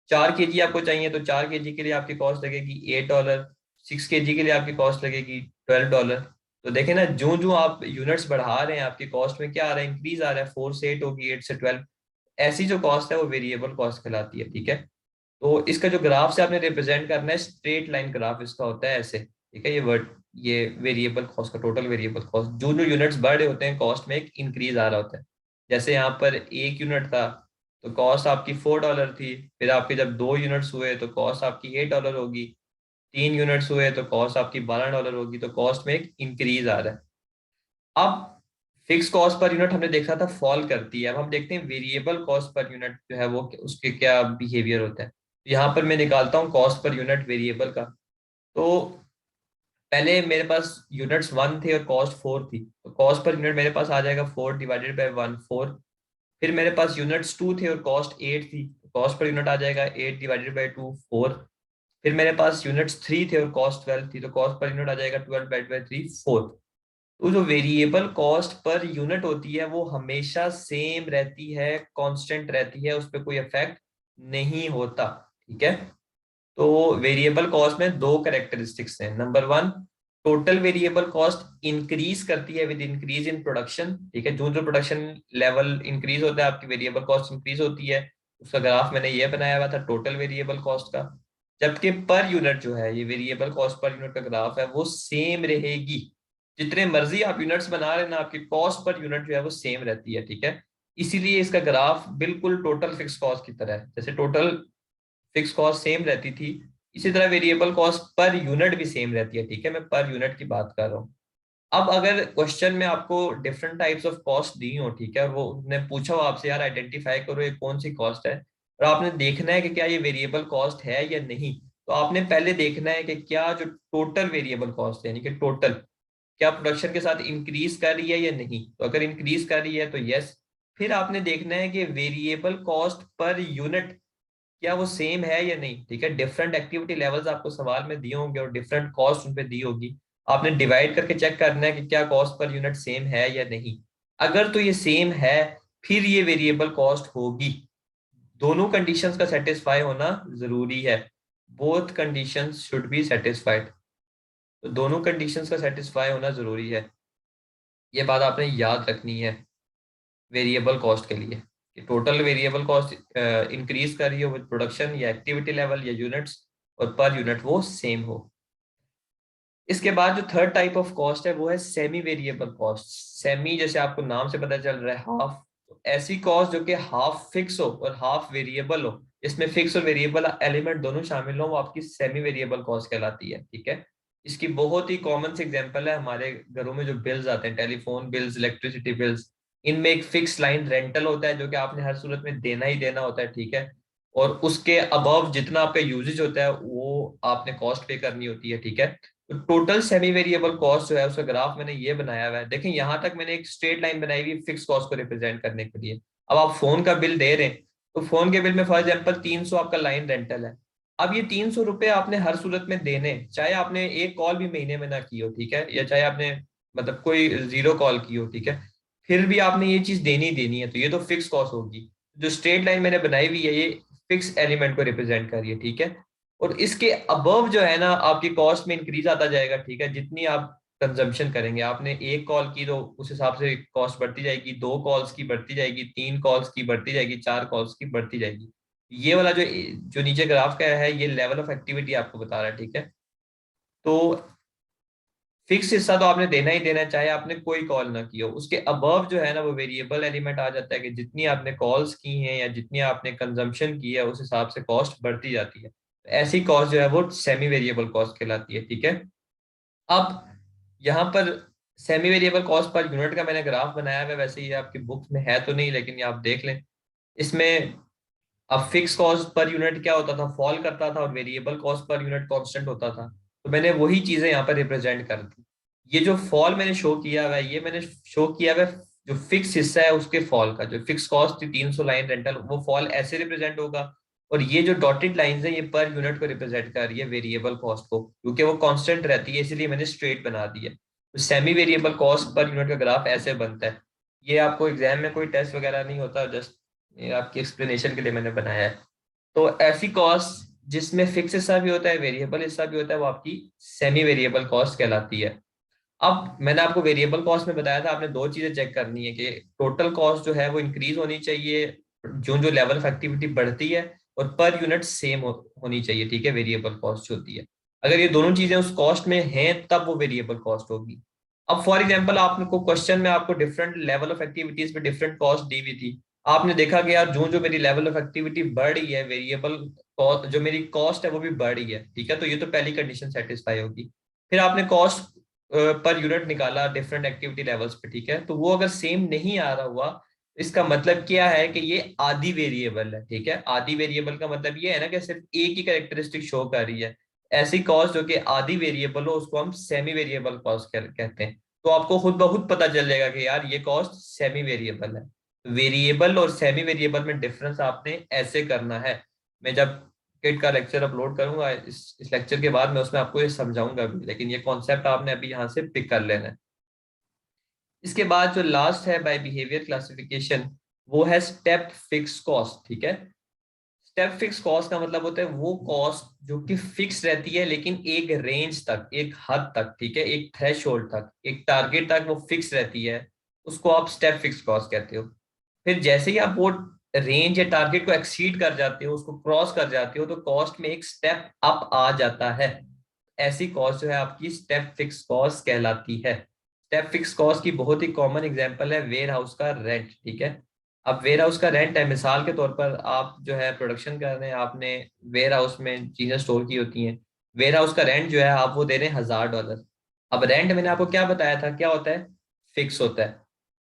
4 kg आपको चाहिए तो 4 kg के लिए आपकी कॉस्ट लगेगी $8। 6 kg के लिए आपकी कॉस्ट लगेगी $12। तो देखें ना, जो जो आप यूनिट्स बढ़ा रहे हैं आपकी कॉस्ट में क्या आ रहा है, इंक्रीज आ रहा है। 4 से 8 होगी, 8 से 12। ऐसी जो कॉस्ट है वो वेरिएबल कॉस्ट कहलाती है, ठीक है। तो इसका जो ग्राफ से आपने रिप्रेजेंट करना है, स्ट्रेट लाइन ग्राफ इसका होता है ऐसे, ठीक है। ये वेरिएबल कॉस्ट का टोटल वेरिएबल कॉस्ट, जो जो यूनिट्स बढ़ रहे होते हैं कॉस्ट में एक इंक्रीज आ रहा होता है। जैसे यहाँ पर एक यूनिट था तो कॉस्ट आपकी $4 थी, फिर आपके जब 2 यूनिट्स हुए तो कॉस्ट आपकी $8 होगी, 3 यूनिट्स हुए तो कॉस्ट आपकी $12 होगी, तो कॉस्ट में एक इंक्रीज आ रहा है। अब फिक्स कॉस्ट पर यूनिट हमने देखा था फॉल करती है, अब हम देखते हैं वेरिएबल कॉस्ट पर यूनिट जो है वो उसके क्या बिहेवियर होता है। यहाँ पर मैं निकालता हूँ कॉस्ट पर यूनिट वेरिएबल का। तो पहले मेरे पास यूनिट्स 1 थे और कॉस्ट 4 थी, तो कॉस्ट पर यूनिट मेरे पास आ जाएगा 4 डिवाइडेड बाई 1, 4। फिर मेरे पास यूनिट्स 2 थे और कॉस्ट 8 थी, तो कॉस्ट पर यूनिट आ जाएगा 8 डिवाइडेड बाई 2, 4। फिर मेरे पास यूनिट्स 3 थे और कॉस्ट 12 थी, तो कॉस्ट पर यूनिट आ जाएगा 12 डिवाइडेड बाई 3, 4। तो जो वेरिएबल कॉस्ट पर यूनिट होती है वो हमेशा सेम रहती है, कांस्टेंट रहती है, उस पर कोई इफेक्ट नहीं होता, ठीक है। तो वेरिएबल कॉस्ट में दो कैरेक्टरिस्टिक्स हैं। Number one, total variable cost increase करती है विद इंक्रीज इन प्रोडक्शन, ठीक है। जो जो प्रोडक्शन लेवल इंक्रीज होता है आपकी वेरिएबल कॉस्ट इंक्रीज होती है। उसका ग्राफ मैंने ये बनाया हुआ था टोटल वेरिएबल कॉस्ट का। जबकि पर यूनिट जो है, ये वेरिएबल कॉस्ट पर यूनिट का ग्राफ है, वो सेम रहेगी। जितने मर्जी आप यूनिट्स बना रहे हैं ना, आपकी कॉस्ट पर यूनिट जो है वो सेम रहती है, ठीक है। इसीलिए इसका ग्राफ बिल्कुल टोटल फिक्स कॉस्ट की तरह है। जैसे टोटल फिक्स कॉस्ट सेम रहती थी, इसी तरह वेरिएबल कॉस्ट पर यूनिट भी सेम रहती है, ठीक है। मैं पर यूनिट की बात कर रहा हूँ। अब अगर क्वेश्चन में आपको डिफरेंट टाइप्स ऑफ कॉस्ट दी हो, ठीक है, और वो ने पूछा हो आपसे यार आइडेंटिफाई करो ये कौन सी कॉस्ट है, और आपने देखना है कि क्या ये वेरिएबल कॉस्ट है या नहीं, तो आपने पहले देखना है कि क्या जो टोटल वेरिएबल कॉस्ट है, यानी कि टोटल क्या प्रोडक्शन के साथ इंक्रीज कर रही है या नहीं। तो अगर इंक्रीज कर रही है तो यस। फिर आपने देखना है कि वेरिएबल कॉस्ट पर यूनिट क्या वो सेम है या नहीं, ठीक है। डिफरेंट एक्टिविटी लेवल्स आपको सवाल में दिए होंगे और डिफरेंट कॉस्ट उन पे दी होगी। आपने डिवाइड करके चेक करना है कि क्या कॉस्ट पर यूनिट सेम है या नहीं। अगर तो ये सेम है फिर ये वेरिएबल कॉस्ट होगी। दोनों कंडीशंस का सेटिस्फाई होना जरूरी है। Both conditions should be satisfied. तो दोनों कंडीशंस का सेटिस्फाई होना जरूरी है, ये बात आपने याद रखनी है वेरिएबल कॉस्ट के लिए, कि टोटल वेरिएबल कॉस्ट इंक्रीज कर रही हो विद प्रोडक्शन या एक्टिविटी लेवल या यूनिट्स, और पर यूनिट वो सेम हो। इसके बाद जो थर्ड टाइप ऑफ कॉस्ट है वो है सेमी वेरिएबल कॉस्ट। सेमी जैसे आपको नाम से पता चल रहा है हाफ, तो ऐसी कॉस्ट जो कि हाफ फिक्स हो और हाफ वेरिएबल हो, इसमें फिक्स और वेरिएबल एलिमेंट दोनों शामिल हो, वो आपकी सेमी वेरिएबल कॉस्ट कहलाती है, ठीक है। इसकी बहुत ही कॉमन से एग्जांपल है हमारे घरों में जो बिल्स आते हैं, टेलीफोन बिल्स, इलेक्ट्रिसिटी बिल्स। इनमें एक फिक्स लाइन रेंटल होता है जो कि आपने हर सूरत में देना ही देना होता है, ठीक है। और उसके अबव जितना आपका यूजेज होता है वो आपने कॉस्ट पे करनी होती है, ठीक है। तो टोटल सेमी वेरिएबल कॉस्ट जो है उसका ग्राफ मैंने ये बनाया हुआ है। देखें यहाँ तक मैंने एक स्ट्रेट लाइन बनाई हुई फिक्स कॉस्ट को रिप्रेजेंट करने के लिए। अब आप फोन का बिल दे रहे हैं, तो फोन के बिल में फॉर एग्जांपल 300 आपका लाइन रेंटल है। अब ये 300 रुपए आपने हर सूरत में देने, चाहे आपने एक कॉल भी महीने में ना की हो, ठीक है, या चाहे आपने मतलब कोई जीरो कॉल की हो, ठीक है, फिर भी आपने ये चीज देनी देनी है, तो ये तो फिक्स कॉस्ट होगी। जो स्ट्रेट लाइन मैंने बनाई हुई है ये फिक्स एलिमेंट को रिप्रेजेंट कर रही है, ठीक है। और इसके अबव जो है ना आपकी कॉस्ट में इंक्रीज आता जाएगा, ठीक है, जितनी आप कंजम्पशन करेंगे। आपने एक कॉल की तो उस हिसाब से कॉस्ट बढ़ती जाएगी, 2 कॉल्स की बढ़ती जाएगी, 3 कॉल्स की बढ़ती जाएगी, 4 कॉल्स की बढ़ती जाएगी। ये वाला जो जो नीचे ग्राफ का है ये लेवल ऑफ एक्टिविटी आपको बता रहा है, ठीक है। तो फिक्स हिस्सा तो आपने देना ही देना है, चाहे आपने कोई कॉल ना की हो। उसके अबव जो है ना वो वेरिएबल एलिमेंट आ जाता है कि जितनी आपने कॉल्स की हैं या जितनी आपने कंजम्पशन की है उस हिसाब से कॉस्ट बढ़ती जाती है। ऐसी कॉस्ट जो है वो सेमी वेरिएबल कॉस्ट कहलाती है, ठीक है। अब यहाँ पर semi variable cost per unit का मैंने ग्राफ बनाया है, वैसे ये आपकी बुक्स में है तो नहीं, लेकिन ये आप देख लें। इसमें अब फिक्स कॉस्ट पर यूनिट क्या होता था, फॉल करता था, और variable cost per unit constant होता था। तो मैंने वही चीजें यहाँ पर रिप्रेजेंट कर दी। ये जो फॉल मैंने शो किया हुआ है ये मैंने शो किया हुआ है जो फिक्स हिस्सा है उसके फॉल का। जो फिक्स कॉस्ट थी 300 लाइन रेंटल, वो फॉल ऐसे रिप्रेजेंट होगा। और ये जो डॉटेड लाइंस है ये पर यूनिट को रिप्रेजेंट कर रही है वेरिएबल कॉस्ट को, क्योंकि वो कांस्टेंट रहती है इसलिए मैंने स्ट्रेट बना दी है। तो semi variable cost per unit का ग्राफ ऐसे बनता है। ये आपको एग्जाम में कोई टेस्ट वगैरह नहीं होता, जस्ट ये आपकी एक्सप्लेनेशन के लिए मैंने बनाया है। तो ऐसी कॉस्ट जिसमें फिक्स हिस्सा भी होता है वेरिएबल हिस्सा भी होता है वो आपकी सेमी वेरिएबल कॉस्ट कहलाती है। अब मैंने आपको वेरिएबल कॉस्ट में बताया था आपने दो चीजें चेक करनी है कि टोटल कॉस्ट जो है वो इंक्रीज होनी चाहिए जो जो लेवल ऑफ एक्टिविटी बढ़ती है, और पर यूनिट सेम होनी चाहिए, ठीक है, वेरिएबल कॉस्ट जो होती है। अगर ये दोनों चीजें उस कॉस्ट में हैं तब वो वेरिएबल कॉस्ट होगी। अब फॉर एग्जांपल आपको क्वेश्चन में आपको डिफरेंट लेवल ऑफ एक्टिविटीज पे डिफरेंट कॉस्ट दी हुई थी। आपने देखा कि यार जो जो मेरी लेवल ऑफ एक्टिविटी बढ़ रही है वेरिएबल जो मेरी कॉस्ट है वो भी बढ़ रही है, ठीक है, तो ये तो पहली कंडीशन सेटिस्फाई होगी। फिर आपने कॉस्ट पर यूनिट निकाला डिफरेंट एक्टिविटी लेवल्स पे, ठीक है, तो वो अगर सेम नहीं आ रहा हुआ इसका मतलब क्या है कि ये आधी वेरिएबल है, ठीक है। आधी वेरिएबल का मतलब ये है ना कि सिर्फ एक ही कैरेक्टरिस्टिक शो कर रही है। ऐसी कॉस्ट जो कि आधी वेरिएबल हो उसको हम सेमी वेरिएबल कॉस्ट कहते हैं। तो आपको खुद ब खुद पता चल जाएगा कि यार ये कॉस्ट सेमी वेरिएबल है। वेरिएबल और सेमी वेरिएबल में डिफरेंस आपने ऐसे करना है। मैं जब किट का लेक्चर अपलोड करूंगा इस लेक्चर के बाद मैं उसमें आपको ये समझाऊंगा भी, लेकिन ये कॉन्सेप्ट आपने अभी यहाँ से पिक कर लेना है। इसके बाद जो लास्ट है बाय बिहेवियर क्लासिफिकेशन वो है स्टेप फिक्स कॉस्ट, ठीक है। स्टेप फिक्स कॉस्ट का मतलब होता है वो कॉस्ट जो कि फिक्स रहती है लेकिन एक रेंज तक, एक हद तक, ठीक है, एक थ्रेशोल्ड तक, एक टारगेट तक वो फिक्स रहती है। उसको आप स्टेप फिक्स कॉस्ट कहते हो। फिर जैसे ही आप वो रेंज या टारगेट को एक्सीड कर जाते हो, उसको क्रॉस कर जाते हो, तो कॉस्ट में एक स्टेप अप आ जाता है। ऐसी कॉस्ट जो है आपकी स्टेप फिक्स कॉस्ट कहलाती है। स्टेप फिक्स कॉस्ट की बहुत ही कॉमन एग्जांपल है वेयर हाउस का रेंट, ठीक है। अब वेयर हाउस का रेंट है, मिसाल के तौर पर आप जो है प्रोडक्शन कर रहे हैं, आपने वेयर हाउस में चीजें स्टोर की होती हैं। वेयर हाउस का रेंट जो है आप वो दे रहे हैं $1000। अब रेंट मैंने आपको क्या बताया था, क्या होता है, फिक्स होता है।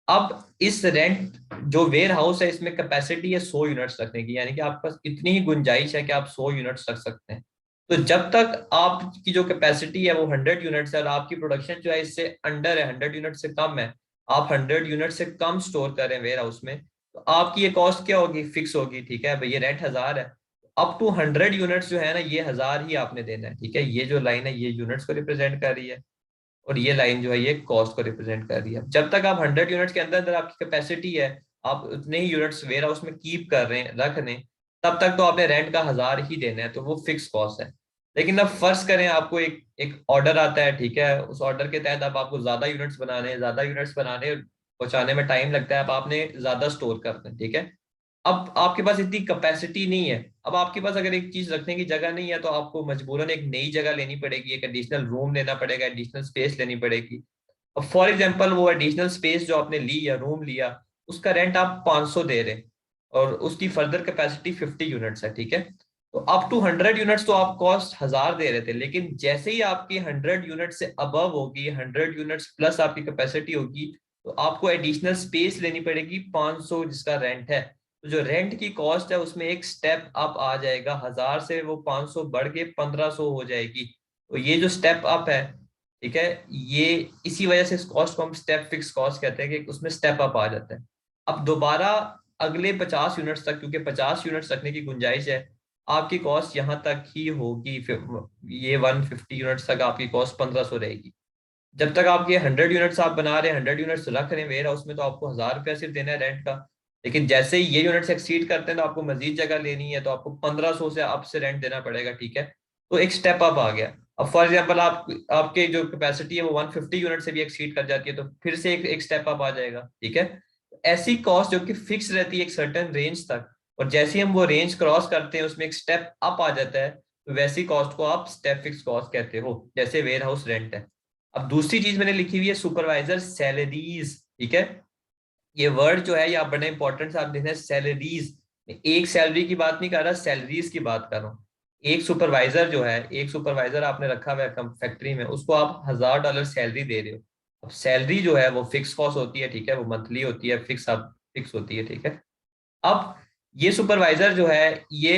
अब इस रेंट जो वेयर हाउस है इसमें कैपेसिटी है 100 यूनिट्स रखने की, यानी कि आपके पास इतनी ही गुंजाइश है कि आप 100 यूनिट्स रख सकते हैं। तो जब तक आपकी जो कैपेसिटी है वो 100 यूनिट्स है और आपकी प्रोडक्शन जो है इससे अंडर है, 100 यूनिट से कम है, आप 100 यूनिट से कम स्टोर कर रहे हैं वेयर हाउस में, तो आपकी ये कॉस्ट क्या होगी, फिक्स होगी, ठीक है भाई। ये रेंट 1000 है, अप टू 100 यूनिट्स जो है ना ये 1000 ही आपने देना है, ठीक है। ये जो लाइन है ये यूनिट्स को रिप्रेजेंट कर रही है और ये लाइन जो है ये कॉस्ट को रिप्रेजेंट कर रही है। जब तक आप 100 यूनिट्स के अंदर अंदर आपकी कैपेसिटी है, आप उतने ही यूनिट्स वेयर हाउस में कीप कर रहे हैं, रख रहे हैं, तब तक तो आपने रेंट का 1000 ही देना है, तो वो फिक्स कॉस्ट है। लेकिन अब फर्ज करें आपको एक एक ऑर्डर आता है, ठीक है, उस ऑर्डर के तहत अब आपको ज्यादा यूनिट्स बनाने हैं, ज्यादा यूनिट्स बनाने पहुंचाने में टाइम लगता है, अब आपने ज्यादा स्टोर करना है, ठीक है। अब आपके पास इतनी कैपेसिटी नहीं है, अब आपके पास अगर एक चीज रखने की जगह नहीं है तो आपको मजबूरन एक नई जगह लेनी पड़ेगी, एक एडिशनल रूम लेना पड़ेगा, एडिशनल स्पेस लेनी पड़ेगी। अब फॉर एग्जांपल वो एडिशनल स्पेस जो आपने ली या रूम लिया उसका रेंट आप 500 दे रहे हैं और उसकी फर्दर कैपेसिटी 50 यूनिट्स है, ठीक है। तो अप टू 100 यूनिट्स तो आप कॉस्ट 1000 दे रहे थे, लेकिन जैसे ही आपकी 100 यूनिट से अबव होगी, 100 यूनिट्स प्लस आपकी कैपेसिटी होगी, तो आपको एडिशनल स्पेस लेनी पड़ेगी 500 जिसका रेंट है। तो जो रेंट की कॉस्ट है उसमें एक स्टेप अप आ जाएगा, 1000 से वो 500 बढ़ के 1500 हो जाएगी। तो ये जो स्टेप अप है, ठीक है, ये इसी वजह से इस कॉस्ट को हम स्टेप फिक्स कॉस्ट कहते हैं कि उसमें स्टेप अप आ जाता है। अब दोबारा अगले 50 यूनिट्स तक, क्योंकि 50 यूनिट्स रखने की गुंजाइश है, आपकी कॉस्ट यहाँ तक ही होगी, फिर ये 150 यूनिट्स तक आपकी कॉस्ट 1500 रहेगी। जब तक आप ये 100 यूनिट्स आप बना रहे हैं, 100 यूनिट्स रख रहे हैं वेयर हाउस में, तो आपको 1000 रुपया सिर्फ देना है रेंट का। लेकिन जैसे ही ये यूनिट्स एक्सीड करते हैं तो आपको मजीद जगह लेनी है, तो आपको 1500 से अब से रेंट देना पड़ेगा, ठीक है। तो एक स्टेप अप आ गया। अब फॉर एग्जाम्पल आप आपके जो कैपेसिटी है वो 150 यूनिट से भी एक्सीड कर जाती है, तो फिर से एक स्टेप अप आ जाएगा, ठीक है। ऐसी कॉस्ट जो कि फिक्स रहती है एक सर्टेन रेंज तक, और जैसे ही हम वो रेंज क्रॉस करते हैं उसमें एक स्टेप अप आ जाता है, तो वैसी कॉस्ट को आप स्टेप फिक्स कॉस्ट कहते हो, जैसे वेयर हाउस रेंट है। अब दूसरी चीज मैंने लिखी हुई है सुपरवाइजर सैलरीज, ठीक है। ये वर्ड जो है ये आप बड़े इंपॉर्टेंट से आप देखना है, सैलरीज। एक सैलरी की बात नहीं कर रहा, सैलरीज की बात कर रहा हूँ। एक सुपरवाइजर जो है, एक सुपरवाइजर आपने रखा हुआ है फैक्ट्री में, उसको आप $1000 सैलरी दे रहे हो। अब सैलरी जो है वो फिक्स कॉस्ट होती है, ठीक है, वो मंथली होती है, फिक्स आप फिक्स होती है, ठीक है। अब ये सुपरवाइजर जो है ये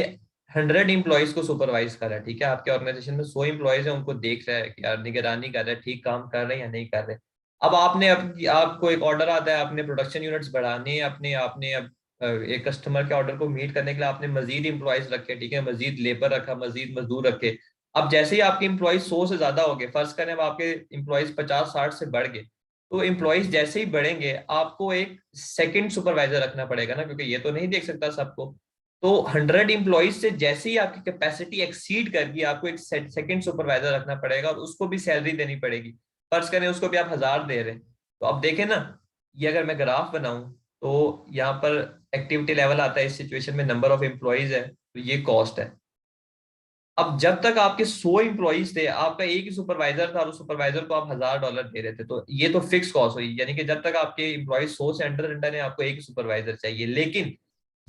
100 एम्प्लॉयज को सुपरवाइज कर रहा है, ठीक है। आपके ऑर्गेनाइजेशन में 100 एम्प्लॉयज है, उनको देख रहा है कि यार निगरानी कर रहा है, ठीक काम कर रहे हैं या नहीं कर रहे। अब आपको एक ऑर्डर आता है, आपने प्रोडक्शन यूनिट्स बढ़ाने हैं अपने, आपने अब एक कस्टमर के ऑर्डर को मीट करने के लिए आपने मजीद इंप्लॉयज रखे, ठीक है, मजीद लेबर रखा, मजीद मजदूर रखे। अब जैसे ही आपके इंप्लॉयज 100 से ज्यादा हो गए, फर्ज करें अब आपके इंप्लॉयज 50-60 से बढ़ गए, तो एम्प्लॉयज जैसे ही बढ़ेंगे आपको एक सेकंड सुपरवाइजर रखना पड़ेगा ना, क्योंकि ये तो नहीं देख सकता सबको। तो 100 एम्प्लॉयज से जैसे ही आपकी कैपेसिटी एक्सीड कर गई, आपको एक सेकंड सुपरवाइजर रखना पड़ेगा और उसको भी सैलरी देनी पड़ेगी। फर्ज करें उसको भी आप 1000 दे रहे हैं, तो अब देखें ना, ये अगर मैं ग्राफ बनाऊं तो यहाँ पर एक्टिविटी लेवल आता है, इस सिचुएशन में नंबर ऑफ एम्प्लॉयज है, तो ये कॉस्ट है। अब जब तक आपके 100 एम्प्लॉयज थे, आपका एक ही सुपरवाइजर था और उस सुपरवाइजर को आप $1000 दे रहे थे, तो ये तो फिक्स कॉस्ट हुई, यानी कि जब तक आपके एम्प्लॉयज 100 से अंडर है आपको एक ही सुपरवाइजर चाहिए। लेकिन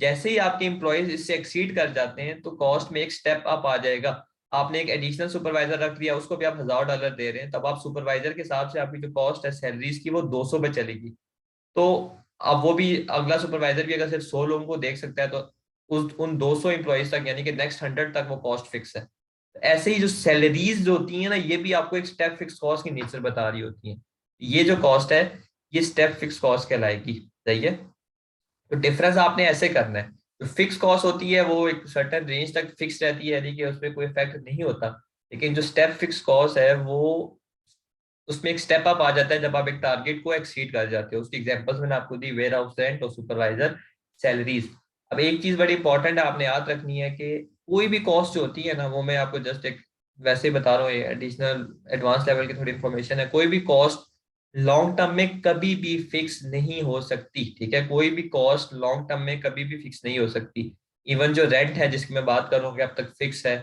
जैसे ही आपके एम्प्लॉयज इससे एक्सीड कर जाते हैं तो कॉस्ट में एक स्टेप अप आ जाएगा। आपने एक एडिशनल सुपरवाइजर रख दिया, उसको भी आप $1000 दे रहे हैं, तब आप सुपरवाइजर के हिसाब से आपकी जो कॉस्ट है सैलरीज की वो 200 पे चलेगी। तो अब वो भी अगला सुपरवाइजर भी अगर सिर्फ 100 लोगों को देख सकता है, तो उस उन 200 एम्प्लॉयज तक यानी कि नेक्स्ट 100 तक वो कॉस्ट फिक्स है। ऐसे ही जो सैलरीज जो होती है ना, ये भी आपको एक स्टेप फिक्स कॉस्ट की नेचर बता रही होती है। ये जो कॉस्ट है ये स्टेप फिक्स कॉस्ट कहलाएगी, सही है। तो डिफरेंस आपने ऐसे करना है, जो फिक्स कॉस्ट होती है वो एक सर्टेन रेंज तक फिक्स रहती है, यानी कि उसमें कोई इफेक्ट नहीं होता। लेकिन जो स्टेप फिक्स कॉस्ट है वो, उसमें एक स्टेप अप आ जाता है जब आप एक टारगेट को एक्सीड कर जाते हो। उसकी एग्जांपल्स मैंने आपको दी, वेयर हाउस रेंट और सुपरवाइजर सैलरीज। अब एक चीज बड़ी इंपॉर्टेंट है, आपने याद रखनी है कि कोई भी कॉस्ट जो होती है ना, वो मैं आपको जस्ट एक वैसे ही बता रहा हूँ, ये एडिशनल एडवांस लेवल की थोड़ी इंफॉर्मेशन है। कोई भी कॉस्ट लॉन्ग टर्म में कभी भी फिक्स नहीं हो सकती, ठीक है। कोई भी कॉस्ट लॉन्ग टर्म में कभी भी फिक्स नहीं हो सकती। इवन जो रेंट है जिसकी मैं बात कर रहा हूँ कि अब तक फिक्स है,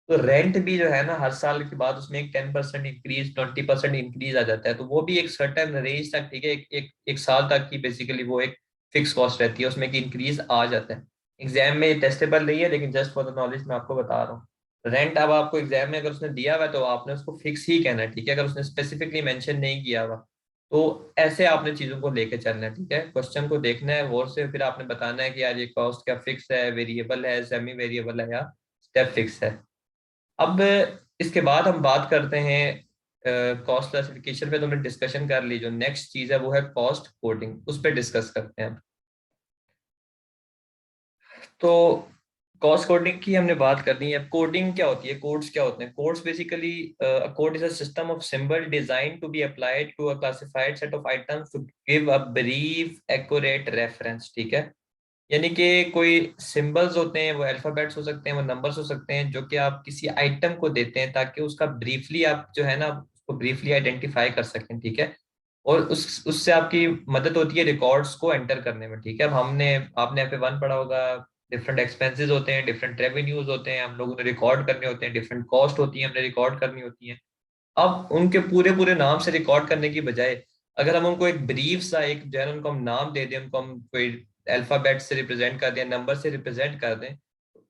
तो रेंट भी जो है ना हर साल के बाद उसमें एक 10% इंक्रीज, 20% इंक्रीज आ जाता है, तो वो भी एक सर्टेन रेंज तक, ठीक है, एक साल तक की बेसिकली वो एक फिक्स कॉस्ट रहती है, उसमें कि इंक्रीज आ जाता है। एग्जाम में टेस्टेबल नहीं है, लेकिन जस्ट फॉर द नॉलेज मैं आपको बता रहा हूँ। रेंट अब आपको एग्जाम में अगर उसने दिया हुआ है तो आपने उसको फिक्स ही कहना है, ठीक है, अगर उसने स्पेसिफिकली मेंशन नहीं किया हुआ। तो ऐसे आपने चीजों को लेके चलना है, ठीक है। क्वेश्चन को देखना है गौर से, फिर आपने बताना है कि यार ये कॉस्ट क्या फिक्स है, वेरिएबल है, सेमी वेरिएबल है, या स्टेप फिक्स है। अब इसके बाद हम बात करते हैं कॉस्ट क्लासिफिकेशन पे, तो हमने डिस्कशन कर ली। जो नेक्स्ट चीज है वो है कॉस्ट कोडिंग, उस पर डिस्कस करते हैं। तो कॉस्ट कोडिंग की हमने बात करनी है। अब कोडिंग क्या होती है, कोड्स क्या होते हैं? Codes basically, code is a system of symbol design to be applied to a classified set of items to give a brief accurate reference, ठीक है। यानी कि कोई सिंबल्स होते हैं, वो अल्फाबेट्स हो सकते हैं, वो नंबर्स हो सकते हैं, जो कि आप किसी आइटम को देते हैं ताकि उसका ब्रीफली आप जो है ना उसको ब्रीफली आइडेंटिफाई कर सकें, ठीक है। और उस उससे आपकी मदद होती है रिकॉर्ड्स को एंटर करने में, ठीक है। अब हमने आपने FA1 पढ़ा होगा, डिफरेंट एक्सपेंसेस होते हैं, डिफरेंट रेवेन्यूज होते हैं, हम लोगों ने रिकॉर्ड करने होते हैं, डिफरेंट कॉस्ट होती है हमने रिकॉर्ड करनी होती है। अब उनके पूरे पूरे नाम से रिकॉर्ड करने की बजाय अगर हम उनको एक ब्रीफ सा एक जो है ना, उनको हम नाम दे दें, उनको हम कोई अल्फाबेट से रिप्रेजेंट कर दें, नंबर से रिप्रेजेंट कर दें,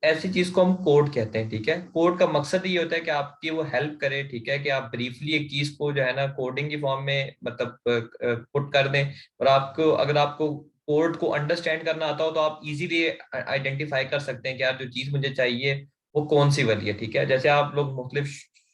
ऐसी चीज को हम कोड कहते हैं, ठीक है। कोड का मकसद ये होता है कि आपकी वो हेल्प करे, ठीक है, कि आप ब्रीफली एक चीज को जो है ना कोडिंग की फॉर्म में मतलब पुट कर दें। और आपको अगर आपको कोड को अंडरस्टैंड करना आता हो तो आप इजीली आइडेंटिफाई कर सकते हैं कि यार जो चीज मुझे चाहिए वो कौन सी वाली है, ठीक है। जैसे आप लोग मुख्तलिफ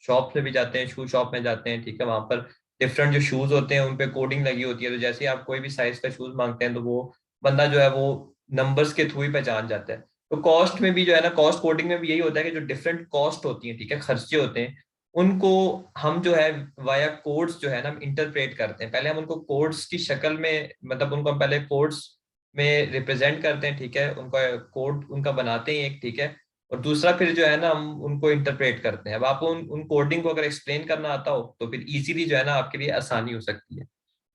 शॉप में भी जाते हैं, शू शॉप में जाते हैं, ठीक है, वहां पर डिफरेंट जो शूज होते हैं उन पे कोडिंग लगी होती है, तो जैसे ही आप कोई भी साइज का शूज मांगते हैं तो वो बंदा जो है वो नंबर्स के थ्रू ही पहचान जाता है। तो कॉस्ट में भी जो है ना, कॉस्ट कोडिंग में भी यही होता है कि जो डिफरेंट कॉस्ट होती है, ठीक है, खर्चे होते हैं, उनको हम जो है वाया कोड्स जो है ना इंटरप्रेट करते हैं। पहले हम उनको कोड्स की शक्ल में, मतलब उनको हम पहले कोड्स में रिप्रेजेंट करते हैं, ठीक है, उनका कोड उनका बनाते हैं एक, ठीक है। और दूसरा फिर जो है ना हम उनको इंटरप्रेट करते हैं। अब आपको उन कोडिंग को अगर एक्सप्लेन करना आता हो तो फिर इजीली जो है ना आपके लिए आसानी हो सकती है।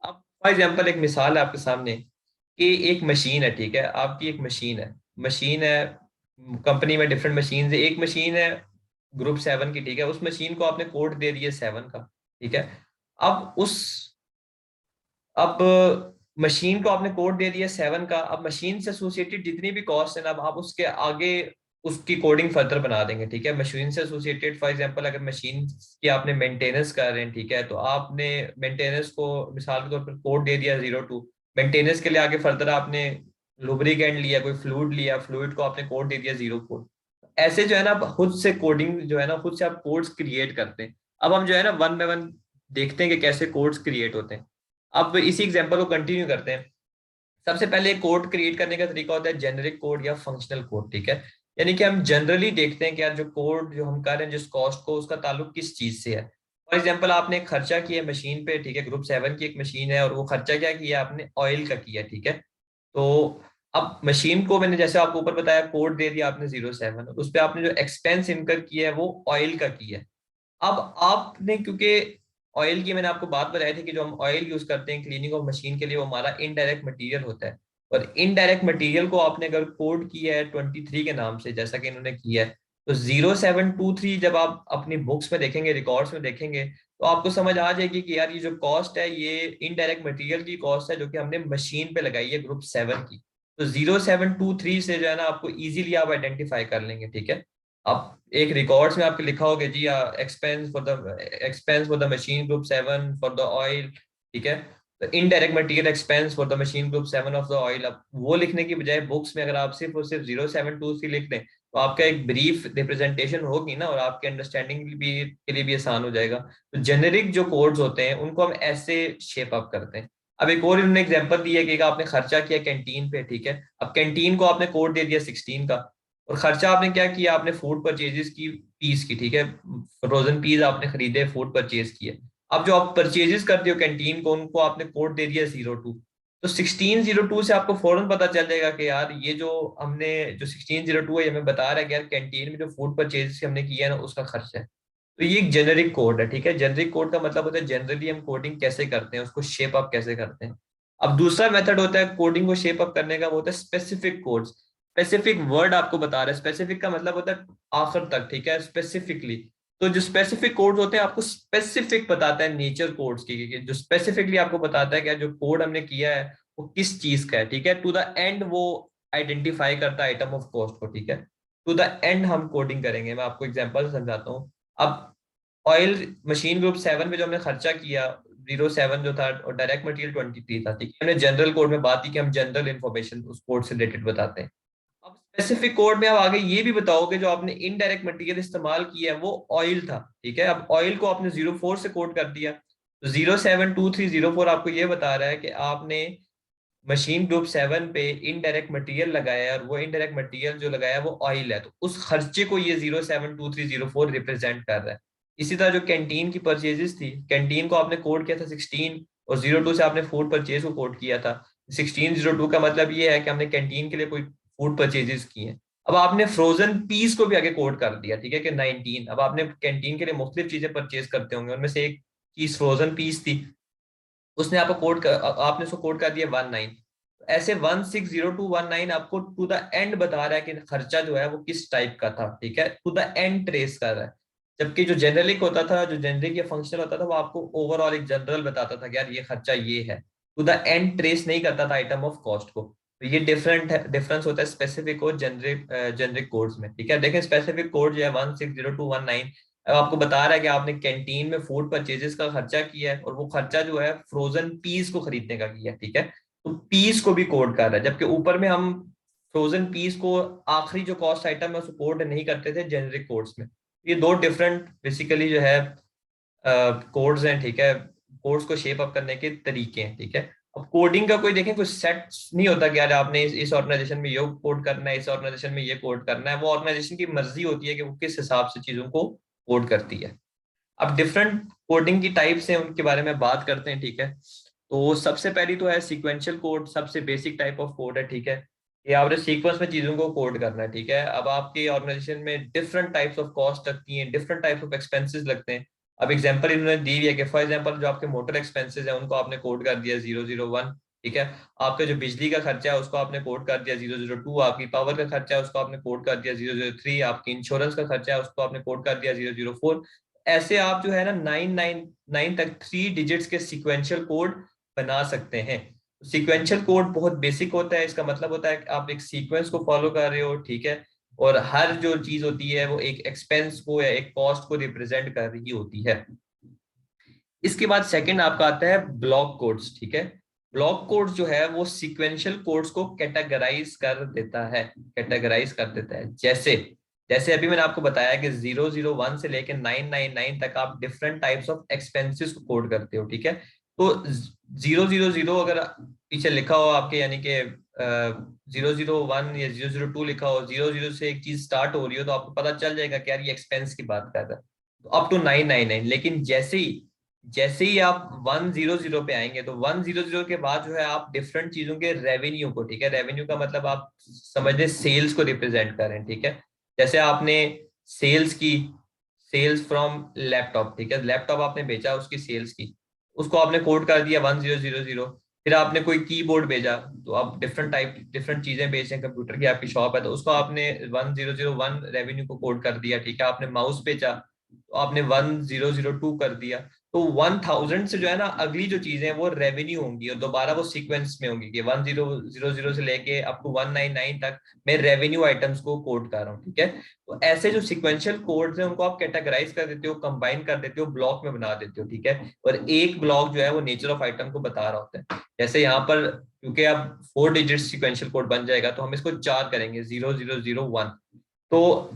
अब फॉर एग्जांपल एक मिसाल है आपके सामने कि एक मशीन है, ठीक है, आपकी एक मशीन है कंपनी में डिफरेंट मशीन है, एक मशीन है ग्रुप 7 की, ठीक है, उस मशीन को आपने कोड दे दिया 7 का, ठीक है। अब उस अब मशीन को आपने कोड दे दिया 7 का, अब मशीन से एसोसिएटेड जितनी भी कॉस्ट है ना, अब आप उसके आगे उसकी कोडिंग फर्दर बना देंगे, ठीक है। मशीन से एसोसिएटेड फॉर एग्जांपल अगर मशीन की आपने मेंटेनेंस कर रहे हैं, ठीक है, तो आपने मेंटेनेंस को मिसाल के तौर पर कोड दे दिया 02। मेंटेनेंस के लिए आगे फर्दर आपने लुब्रिकेंट लिया, कोई फ्लूइड लिया, फ्लूइड को आपने कोड दे दिया 04। ऐसे जो है ना आप खुद से कोडिंग जो है ना खुद से आप कोड्स क्रिएट करते हैं। अब हम जो है ना वन बाय वन देखते हैं कि कैसे कोड्स क्रिएट होते हैं। अब इसी एग्जांपल को कंटिन्यू करते हैं। सबसे पहले कोड क्रिएट करने का तरीका होता है जेनरिक कोड या फंक्शनल कोड, ठीक है। यानी कि हम जनरली देखते हैं कि यार जो कोड जो हम कर रहे हैं जिस कॉस्ट को, उसका ताल्लुक किस चीज से है। फॉर एग्जांपल आपने एक खर्चा किया मशीन पे, ठीक है, ग्रुप 7 की एक मशीन है और वो खर्चा क्या किया आपने, ऑयल का किया, ठीक है। तो अब मशीन को मैंने जैसे आपको ऊपर बताया कोड दे दिया आपने 07, उस पर आपने जो एक्सपेंस इनकर किया है वो ऑयल का किया है। अब आपने क्योंकि ऑयल की मैंने आपको बात बताई थी कि जो हम ऑयल यूज करते हैं क्लीनिंग ऑफ मशीन के लिए वो हमारा इनडायरेक्ट मटेरियल होता है। और इनडायरेक्ट मटेरियल को आपने अगर कोड किया है 23 के नाम से जैसा कि इन्होंने किया है, तो 0723 जब आप अपनी बुक्स में देखेंगे, रिकॉर्ड्स में देखेंगे, तो आपको समझ आ जाएगी कि यार ये जो कॉस्ट है ये इनडायरेक्ट मटेरियल की कॉस्ट है जो कि हमने मशीन पे लगाई है ग्रुप 7 की। तो 0723 से जो है ना आपको इजीली आप आइडेंटिफाई कर लेंगे, ठीक है। अब एक रिकॉर्ड्स में आपके लिखा होगा जी expense for the machine group 7 for the oil, ठीक है। तो indirect material expense for the machine group 7 of the oil, अब वो लिखने की बजाय बुक्स में अगर आप सिर्फ और सिर्फ 0723 लिख दें तो आपका एक ब्रीफ रिप्रेजेंटेशन होगी ना और आपके अंडरस्टैंडिंग भी के लिए भी आसान हो जाएगा। तो जेनेरिक जो कोड्स होते हैं उनको हम ऐसे शेप अप करते हैं। अब एक और इन्होंने एग्जांपल दिया कि आपने खर्चा किया कैंटीन पे, ठीक है। अब कैंटीन को आपने कोड दे दिया 16 का, और खर्चा आपने क्या किया, आपने फूड परचेजेस की पीस की, ठीक है, फ्रोजन पीस आपने खरीदे, फूड परचेज किए। अब जो आप परचेजेस करते हो कैंटीन को, उनको आपने कोड दे दिया 02। तो 1602 से आपको फौरन पता चल जाएगा कि यार ये जो हमने जो 1602 है ये हमें बता रहा है कि यार कैंटीन में जो फूड परचेज हमने किया है ना उसका खर्चा है। तो ये एक जेनरिक कोड है, ठीक है। जेनरिक कोड का मतलब होता है जनरली हम कोडिंग कैसे करते हैं, उसको शेप अप कैसे करते हैं। अब दूसरा मेथड होता है कोडिंग को शेप अप करने का, वो होता है स्पेसिफिक कोड्स। स्पेसिफिक वर्ड आपको बता रहा है, स्पेसिफिक का मतलब होता है आखिर तक, ठीक है, स्पेसिफिकली। तो जो स्पेसिफिक कोड्स होते हैं आपको स्पेसिफिक बताता है नेचर कोड्स की, जो स्पेसिफिकली आपको बताता है कि जो कोड हमने किया है वो किस चीज का है, ठीक है। टू द एंड वो आइडेंटिफाई करता है आइटम ऑफ कॉस्ट को, ठीक है। टू द एंड हम कोडिंग करेंगे, मैं आपको एग्जांपल समझाता हूँ। अब ऑयल मशीन ग्रुप 7 में जो हमने खर्चा किया 07 जो था, और डायरेक्ट मटेरियल 23 था, ठीक है। हमने जनरल कोड में बात की कि हम जनरल इंफॉर्मेशन उस कोड से रिलेटेड बताते हैं। अब स्पेसिफिक कोड में आप आगे ये भी बताओगे जो आपने इनडायरेक्ट मटेरियल इस्तेमाल किया है वो ऑयल था, ठीक है। अब ऑयल को आपने 04 से कोड कर दिया, तो 072304 आपको ये बता रहा है कि आपने मशीन ग्रुप 7 पे इनडायरेक्ट मटेरियल लगाया है और वो इनडायरेक्ट मटेरियल जो लगाया है वो ऑयल है, तो उस खर्चे को ये 072304 रिप्रेजेंट कर रहा है। इसी तरह जो कैंटीन की परचेजेस थी, कैंटीन को आपने कोड किया था 16, और 02 से आपने फूड परचेज को कोड किया था 1602 का मतलब ये है कि हमने कैंटीन के लिए कोई फूड परचेजेस किए हैं। अब आपने फ्रोजन पीस को भी आगे कोड कर दिया, ठीक है, कि 19। अब आपने कैंटीन के लिए मुख्तलिफ चीजें परचेज करते होंगे, उनमें से एक चीज फ्रोजन पीस थी, उसने आपको आपने उसको कोड कर दिया 19। ऐसे 160219 आपको टू द एंड बता रहा है कि खर्चा जो है वो किस टाइप का था, ठीक है, टू द एंड ट्रेस कर रहा है। जबकि जो जेनरिक होता था, जो जेनरिक या फंक्शनल होता था, वो आपको ओवरऑल एक जनरल बताता था कि यार ये खर्चा ये है, टू द एंड ट्रेस नहीं करता था आइटम ऑफ कॉस्ट को। तो ये डिफरेंस होता है स्पेसिफिक और जेनरिक कोड्स में, ठीक है। देखें स्पेसिफिक कोड जो है 160219 अब आपको बता रहा है कि आपने कैंटीन में फूड परचेजेस का खर्चा किया है और वो खर्चा जो है फ्रोजन पीस को खरीदने का किया है, ठीक है। तो पीस को भी कोड कर रहा है, जबकि ऊपर में हम फ्रोजन पीस को आखिरी जो कॉस्ट आइटम है उसको कोड नहीं करते थे जेनरिक कोड्स में। ये दो डिफरेंट बेसिकली जो है कोड्स हैं, ठीक है। कोड्स को शेप अप करने के तरीके हैं, ठीक है। अब कोडिंग का कोई देखें कोई सेट नहीं होता कि यार आपने इस ऑर्गेनाइजेशन में ये कोड करना है, इस ऑर्गेनाइजेशन में ये कोड करना है। वो ऑर्गेनाइजेशन की मर्जी होती है कि वो किस हिसाब से चीजों को कोड करती है। अब डिफरेंट कोडिंग की टाइप्स हैं उनके बारे में बात करते हैं, ठीक है। तो सबसे पहली तो है सीक्वेंशियल कोड, सबसे बेसिक टाइप ऑफ कोड है, ठीक है। ये आपने सीक्वेंस में चीजों को कोड करना है, ठीक है। अब आपकी ऑर्गेनाइजेशन में डिफरेंट टाइप्स ऑफ कॉस्ट लगती हैं, डिफरेंट टाइप्स ऑफ एक्सपेंसेस लगते हैं। अब एग्जांपल इन्होंने दी हुई है कि फॉर एग्जांपल जो आपके मोटर एक्सपेंसेस हैं उनको आपने कोड कर दिया 001, ठीक है। आपका जो बिजली का खर्चा है उसको आपने कोड कर दिया 002, आपकी पावर का खर्चा है उसको आपने कोड कर दिया 003, आपकी इंश्योरेंस का खर्चा है उसको आपने कोड कर दिया 004। ऐसे आप जो है ना 999 तक 3 डिजिट्स के सिक्वेंशियल कोड बना सकते हैं। सीक्वेंशियल कोड बहुत बेसिक होता है, इसका मतलब होता है कि आप एक सीक्वेंस को फॉलो कर रहे हो, ठीक है। और हर जो चीज होती है वो एक एक्सपेंस को या एक कॉस्ट को रिप्रेजेंट कर रही होती है। इसके बाद सेकंड आपका आता है ब्लॉक कोड्स, ठीक है। ब्लॉक कोड्स जो है वो सीक्वेंशियल कोड्स को कैटेगराइज कर देता है, कैटेगराइज कर देता है। जैसे जैसे अभी मैंने आपको बताया कि 001 से लेकर 999 तक आप डिफरेंट टाइप्स ऑफ एक्सपेंसेस को कोड करते हो, ठीक है। तो 000 अगर पीछे लिखा हो आपके, यानी कि 001 या 002 लिखा हो, 00 से एक चीज स्टार्ट हो रही हो, तो आपको पता चल जाएगा कि यार ये एक्सपेंस की बात कर रहा है, तो अप टू 999। लेकिन जैसे ही आप 100 पे आएंगे तो 100 के बाद जो है आप डिफरेंट चीजों के रेवेन्यू को, ठीक है, रेवेन्यू का मतलब आप समझ लें सेल्स को रिप्रेजेंट करें, ठीक है। जैसे आपने सेल्स की, सेल्स फ्रॉम लैपटॉप, ठीक है, लैपटॉप आपने बेचा, उसकी सेल्स की, उसको आपने कोड कर दिया 1000। फिर आपने कोई कीबोर्ड भेजा, तो आप डिफरेंट टाइप डिफरेंट चीजें बेच रहे हैं, कंप्यूटर की आपकी शॉप है, तो उसको आपने 1001 रेवेन्यू को कोड कर दिया, ठीक है। आपने माउस बेचा तो आपने 1002 कर दिया। तो 1000 से जो है ना अगली जो चीजें हैं वो रेवेन्यू होंगी, और दोबारा वो सीक्वेंस में होंगी कि 1000 से लेके अप टू 199 तक मैं रेवेन्यू आइटम्स को कोड कर रहा हूँ, ठीक है। तो ऐसे जो सिक्वेंशियल कोड्स हैं उनको आप कैटेगराइज कर देते हो, कंबाइन कर देते हो, ब्लॉक में बना देते हो, ठीक है। और एक ब्लॉक जो है वो नेचर ऑफ आइटम को बता रहा होता है। जैसे यहाँ पर क्योंकि अब 4 डिजिट सिक्वेंशियल कोड बन जाएगा तो हम इसको 4 करेंगे, 0001। तो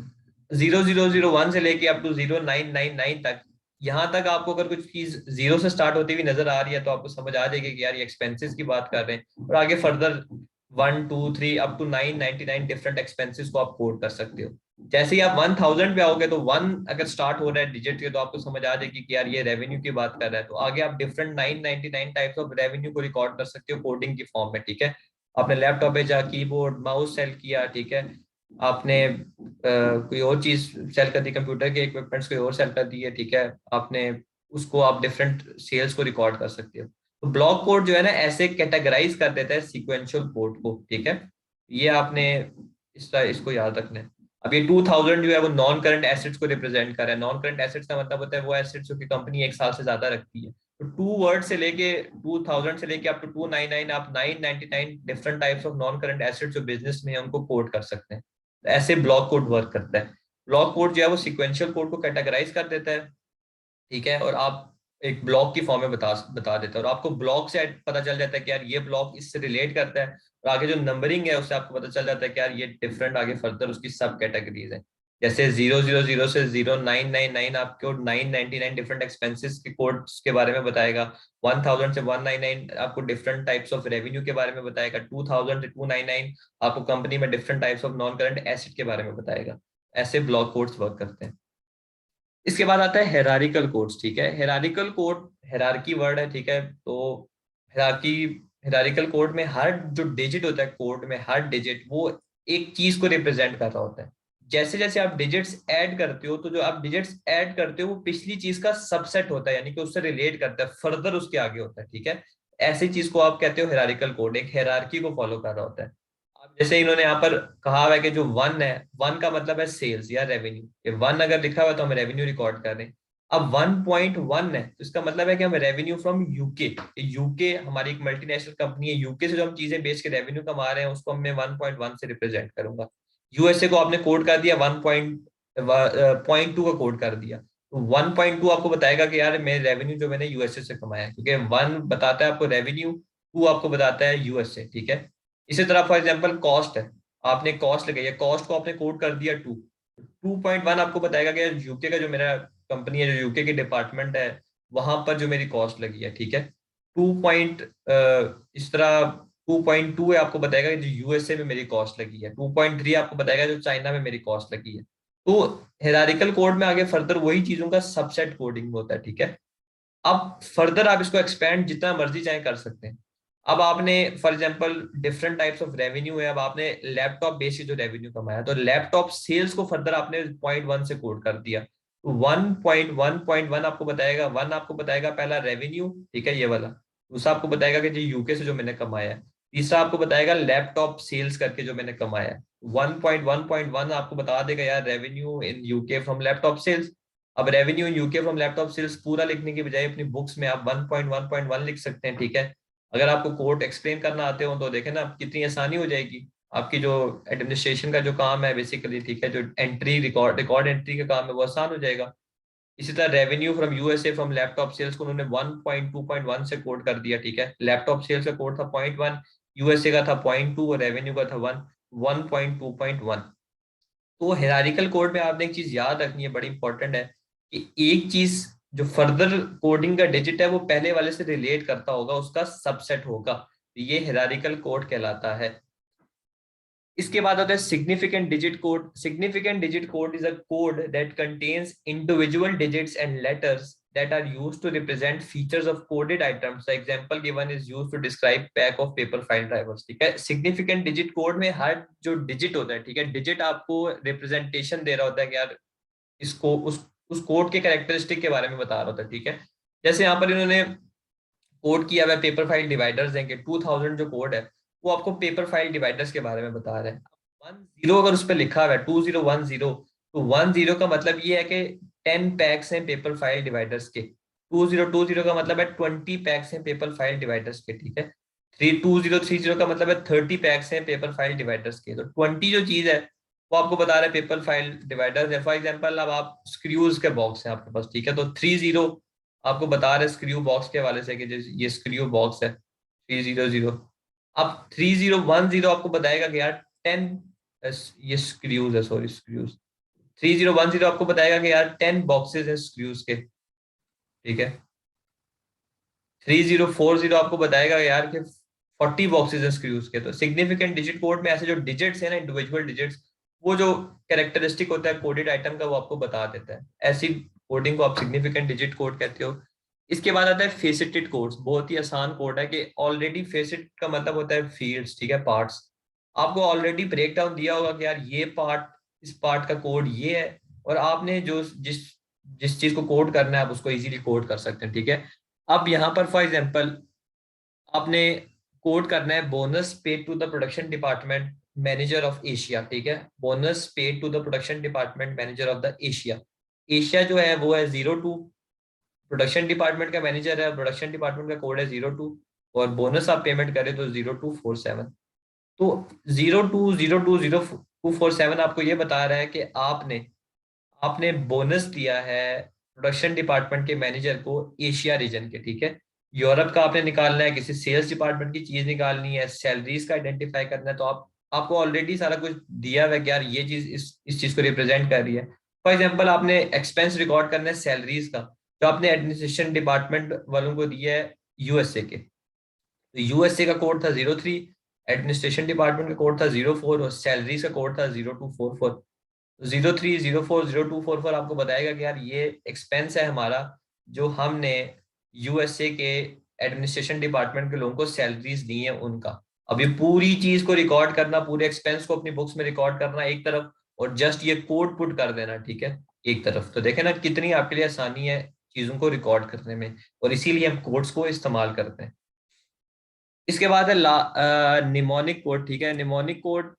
0001 से लेके अप टू 0999 तक, यहां तक आपको अगर कुछ चीज जीरो से स्टार्ट होती हुई नजर आ रही है तो आपको समझ आ जाएगी कि यार ये एक्सपेंसेस की बात कर रहे हैं। और आगे further 1 2 3 up to 999 different expenses को आप कोड कर सकते हो। जैसे ही आप 1000 पे आओगे तो 1 अगर स्टार्ट हो रहा है डिजिट के, तो आपको समझ आ जाएगी कि यार ये रेवेन्यू की बात कर रहा है। तो आगे आप डिफरेंट 999 टाइप्स ऑफ रेवेन्यू को रिकॉर्ड कर सकते हो कोडिंग की फॉर्म में, ठीक है। आपने लैपटॉप भेजा, कीबोर्ड माउस सेल किया, ठीक है। आपने कोई और चीज सेल कर दी, कंप्यूटर के इक्विपमेंट्स कोई और सेल कर दी है, ठीक है। आपने उसको आप डिफरेंट सेल्स को रिकॉर्ड कर सकते हो। तो ब्लॉक कोड जो है ना ऐसे कैटेगराइज कर देता है सीक्वेंशियल कोड को, ठीक है। ये आपने इसको याद रखना है। अब ये 2000 जो है वो नॉन करंट एसेट्स को रिप्रेजेंट कर रहा है। नॉन करंट एसेट्स का मतलब होता है वो एसेट्स जो कि कंपनी 1 साल से ज्यादा रखती है। तो 2 वर्ड से लेके 2000 से लेके अप टू 299 आप 999 different types of non current assets जो बिजनेस में है उनको कोड कर सकते हैं। तो ऐसे ब्लॉक कोड वर्क करता है। ब्लॉक कोड जो है वो सिक्वेंशियल कोड को कैटेगराइज कर देता है, ठीक है। और आप एक ब्लॉक की फॉर्म में बता बता देता है, और आपको ब्लॉक से पता चल जाता है कि यार ये ब्लॉक इससे रिलेट करता है। और आगे जो नंबरिंग है उससे आपको पता चल जाता है कि यार ये डिफरेंट आगे फर्दर उसकी सब कैटेगरीज है। जैसे 000 से 0999 आपको 999 डिफरेंट एक्सपेंसेस के कोड्स के बारे में बताएगा। 1000 से 199 आपको डिफरेंट टाइप्स ऑफ रेवेन्यू के बारे में बताएगा। 2000 से 299 आपको कंपनी में different types of non current asset के बारे में बताएगा। ऐसे ब्लॉक कोड्स वर्क करते हैं। इसके बाद आता है हेरारिकल कोड्स, ठीक है। हेरारिकल कोड हेरारकी वर्ड है, ठीक है। तो हेरारकी हेरारिकल कोड में हर जो डिजिट होता है कोड में, हर डिजिट वो एक चीज को रिप्रेजेंट कर रहा होता है। जैसे जैसे आप डिजिट्स ऐड करते हो तो जो आप डिजिट्स ऐड करते हो वो पिछली चीज का सबसेट होता है, यानी कि उससे रिलेट करता है, फर्दर उसके आगे होता है, ठीक है। ऐसी चीज को आप कहते हो हेरारिकल कोड, एक हेरारकी को फॉलो कर रहा होता है। अब जैसे इन्होंने यहाँ पर कहा हुआ है कि जो 1 है, 1 का मतलब है सेल्स या रेवेन्यू। ये 1 अगर लिखा हुआ है तो हम रेवेन्यू रिकॉर्ड कर रहे हैं। अब 1.1 है तो इसका मतलब है कि हम रेवेन्यू फ्रॉम यूके, यूके हमारी एक मल्टीनेशनल कंपनी है, यूके से जो हम चीजें बेच के रेवेन्यू कमा रहे हैं उसको मैं 1.1 से रिप्रेजेंट करूंगा। यूएसए को आपने कोड कर दिया 1.2 का कोड कर दिया, तो 1.2 आपको बताएगा कि यार मेरे रेवेन्यू जो मैंने यूएसए से कमाया है, क्योंकि 1 बताता है आपको रेवेन्यू, 2 आपको बताता है यूएसए, ठीक है। इसी तरह फॉर एग्जाम्पल कॉस्ट है, आपने कॉस्ट लगाई है, कॉस्ट को आपने कोड कर दिया 2.1 आपको बताएगा कि यूके का जो मेरा कंपनी है, जो यूके की डिपार्टमेंट है, वहां पर जो मेरी कॉस्ट लगी है, ठीक है। टू पॉइंट इस तरह 2.2 है आपको बताएगा कि जो यूएसए में मेरी कॉस्ट लगी है। 2.3 आपको बताएगा जो चाइना में मेरी कॉस्ट लगी है। तो हेरारिकल कोड में आगे फर्दर वही चीजों का सबसेट कोडिंग होता है, ठीक है। अब फर्दर आप इसको एक्सपेंड जितना मर्जी चाहे कर सकते हैं। अब आपने for example different types of revenue है, अब आपने लैपटॉप बेसिस जो रेवेन्यू कमाया, तो लैपटॉप सेल्स को फर्दर आपने पॉइंट वन से कोड कर दिया। तो 1.1 आपको बताएगा, वन आपको बताएगा पहला रेवेन्यू, ठीक है ये वाला। दूसरा आपको बताएगा कि जी यूके से जो मैंने कमाया है। तीसरा आपको बताएगा लैपटॉप सेल्स करके जो मैंने कमाया है। 1.1 आपको बता देगा यार revenue in UK from laptop sales. अब revenue in UK from laptop sales पूरा लिखने की बजाय अपनी बुक्स में आप 1.1.1 लिख सकते हैं, ठीक है। अगर आपको कोड एक्सप्लेन करना आते हो तो देखें ना कितनी आसानी हो जाएगी। आपकी जो एडमिनिस्ट्रेशन का जो काम है बेसिकली, ठीक है, जो एंट्री रिकॉर्ड रिकॉर्ड एंट्री का काम है वो आसान हो जाएगा। इसी तरह revenue from USA from laptop sales को उन्होंने 1.2.1 से कोड कर दिया, ठीक है। लैपटॉप सेल्स का कोड था 0.1, यूएसए का था 0.2 और रेवेन्यू का था 1.2.1। तो हायरार्किकल कोड में आपने एक चीज याद रखनी है, बड़ी इंपॉर्टेंट है, कि एक चीज जो फर्दर कोडिंग का डिजिट है वो पहले वाले से रिलेट करता होगा, उसका सबसेट होगा, तो ये हायरार्किकल कोड कहलाता है। इसके बाद आता है significant digit code. Significant digit code is a code that contains individual digits and letters that are used to represent features of coded items. The example given is used to describe pack of paper file drivers, ठीक है। Significant digit code में हर जो digit होता है, ठीक है, digit आपको representation दे रहा होता है कि यार इसको उस कोड के कैरेक्टरिस्टिक के बारे में बता रहा होता है, ठीक है। जैसे यहाँ पर इन्होंने कोड किया हुआ पेपर फाइल डिवाइडर्स देंगे 2000 जो कोड है वो आपको पेपर फाइल डिवाइडर्स के बारे में बता रहे हैं। 10 अगर उस पर लिखा हुआ है 2010, तो 10 का मतलब ये है कि 10 पैक्स हैं पेपर फाइल डिवाइडर्स के। 2020 का मतलब है 20 पैक्स हैं पेपर फाइल डिवाइडर्स के, ठीक है। 2030 का मतलब है 30 पैक्स हैं पेपर फाइल डिवाइडर्स के। तो 20 जो चीज है वो आपको बता रहा है पेपर फाइल डिवाइडर्स है। फॉर एग्जाम्पल अब आप स्क्रूज के बॉक्स है आपके पास, ठीक है, तो 30 आपको बता रहे स्क्रू बॉक्स के हवाले से कि ये स्क्रू बॉक्स है 300। अब 3010 आपको बताएगा कि यार 10, ये स्क्रूज है, सॉरी स्क्रूज। 3010 आपको बताएगा कि यार 10 बॉक्सेस हैं स्क्रूज के, ठीक है। 3040 आपको बताएगा यार कि 40 बॉक्सेस हैं स्क्रूज के। तो सिग्निफिकेंट डिजिट कोड में ऐसे जो डिजिट्स है ना, इंडिविजुअल डिजिट्स, वो जो कैरेक्टरिस्टिक होता है कोडेड आइटम का वो आपको बता देता है। ऐसी कोडिंग को आप सिग्निफिकेंट डिजिट कोड कहते हो। इसके बाद आता है फेसेटेड कोड्स। बहुत ही आसान कोड है कि ऑलरेडी फेसेट का मतलब होता है फील्ड्स, ठीक है, पार्ट्स। आपको ऑलरेडी ब्रेक डाउन दिया होगा कि यार ये पार्ट, इस पार्ट का कोड ये है, और आपने जो जिस जिस चीज को कोड करना है आप उसको इजीली कोड कर सकते हैं, ठीक है। अब यहाँ पर फॉर एग्जांपल आपने कोड करना है bonus paid to the production department manager of Asia, ठीक है। Bonus paid to the production department manager of the Asia. Asia जो है वो है 02, प्रोडक्शन डिपार्टमेंट का मैनेजर है, प्रोडक्शन डिपार्टमेंट का कोड है 02, और बोनस आप पेमेंट करें तो 0247। तो 02020247 आपको ये बता रहा है कि आपने आपने बोनस दिया है प्रोडक्शन डिपार्टमेंट के मैनेजर को एशिया रीजन के, ठीक है। यूरोप का आपने निकालना है, किसी सेल्स डिपार्टमेंट की चीज निकालनी है, सैलरीज का आइडेंटिफाई करना है, तो आपको ऑलरेडी सारा कुछ दिया हुआ है कि यार ये चीज इस चीज को रिप्रेजेंट कर रही है। फॉर एग्जाम्पल आपने एक्सपेंस रिकॉर्ड करना है सैलरीज का, जो आपने एडमिनिस्ट्रेशन डिपार्टमेंट वालों को दिया है यूएसए के। तो यूएसए का कोड था 03, एडमिनिस्ट्रेशन डिपार्टमेंट का कोड था 04, और सैलरीज का कोड था 0244। 03040244 आपको बताएगा कि यार ये एक्सपेंस है हमारा, जो हमने यूएसए के एडमिनिस्ट्रेशन डिपार्टमेंट के लोगों को सैलरीज दी है उनका। अब ये पूरी चीज को रिकॉर्ड करना, पूरे एक्सपेंस को अपनी बुक्स में रिकॉर्ड करना एक तरफ, और जस्ट ये कोड पुट कर देना, ठीक है, एक तरफ। तो देखे ना कितनी आपके लिए आसानी है चीजों को रिकॉर्ड करने में, और इसीलिए हम कोड्स को इस्तेमाल करते हैं। इसके बाद है निमोनिक कोड, ठीक है। Mnemonic code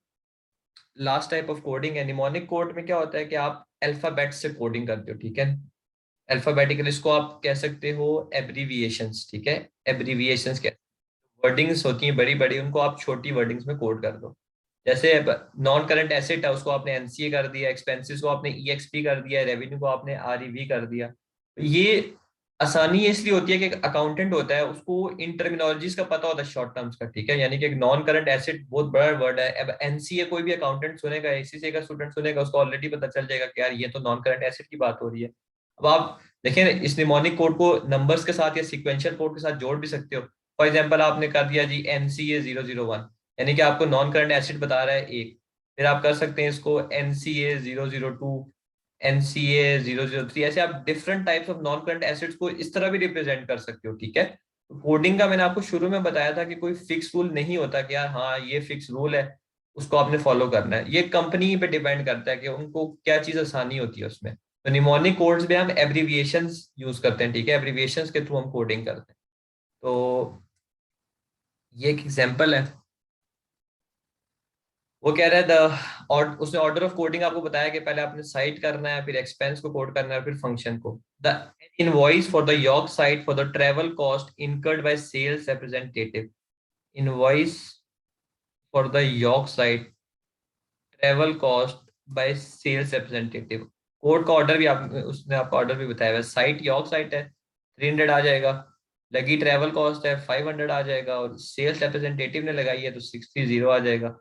last type of coding है। निमोनिक कोड में क्या होता है कि आप अल्फाबेट से कोडिंग करते हो, ठीक है। अल्फाबेटिकल, इसको आप कह सकते हो एब्रीविएशंस, ठीक है। एब्रीविएशंस क्या, वर्डिंग्स होती हैं बड़ी बड़ी, उनको आप छोटी वर्डिंग्स में कोड कर दो। जैसे नॉन करंट एसेट है उसको आपने एनसीए कर दिया, एक्सपेंसेस को आपने ईएक्सपी कर दिया, रेवेन्यू को आपने आरईवी कर दिया। तो ये आसानी इसलिए होती है कि अकाउंटेंट होता है उसको इन टर्मिनोलॉजीज का पता होता है शॉर्ट टर्म्स का, ठीक है। यानी कि एक नॉन करंट एसेट बहुत बड़ा वर्ड है। अब एनसीए कोई भी अकाउंटेंट सुनेगा, एसीसीए का स्टूडेंट सुनेगा, उसको ऑलरेडी पता चल जाएगा कि यार ये तो नॉन करंट एसेट की बात हो रही है। अब आप देखें इस निमोनिक कोड को नंबर्स के साथ या सिक्वेंशियल कोड के साथ जोड़ भी सकते हो। फॉर एग्जाम्पल आपने कर दिया जी एनसीए 001, यानी कि आपको नॉन करंट एसेट बता रहा है एक। फिर आप कर सकते हैं इसको एनसीए 002, एनसीए 003, ऐसे आप different types of non current assets को इस तरह भी रिप्रेजेंट कर सकते हो, ठीक है। कोडिंग का मैंने आपको शुरू में बताया था कि कोई फिक्स रूल नहीं होता कि यार हाँ ये फिक्स रूल है, उसको आपने फॉलो करना है। ये कंपनी पे डिपेंड करता है कि उनको क्या चीज़ आसानी होती है उसमें। तो निमोनिक कोड्स में हम एब्रीविएशंस यूज करते हैं, ठीक है, एब्रीविएशंस के थ्रू हम कोडिंग करते हैं। तो ये एक एग्जांपल है। वो कह रहा है द और उसने ऑर्डर ऑफ कोडिंग आपको बताया कि पहले आपने साइट करना है, फिर एक्सपेंस को कोड करना है, फिर फंक्शन को। The invoice for the York site for the travel cost incurred by sales representative. Invoice for the York site travel cost by sales representative. Code का ऑर्डर भी आप उसने आपका ऑर्डर भी बताया हुआ है। साइट यॉर्क साइट है, 300 आ जाएगा। लगी ट्रेवल कॉस्ट है, 500 आ जाएगा। और सेल्स रिप्रेजेंटेटिव ने लगाई है तो 60 आ जाएगा।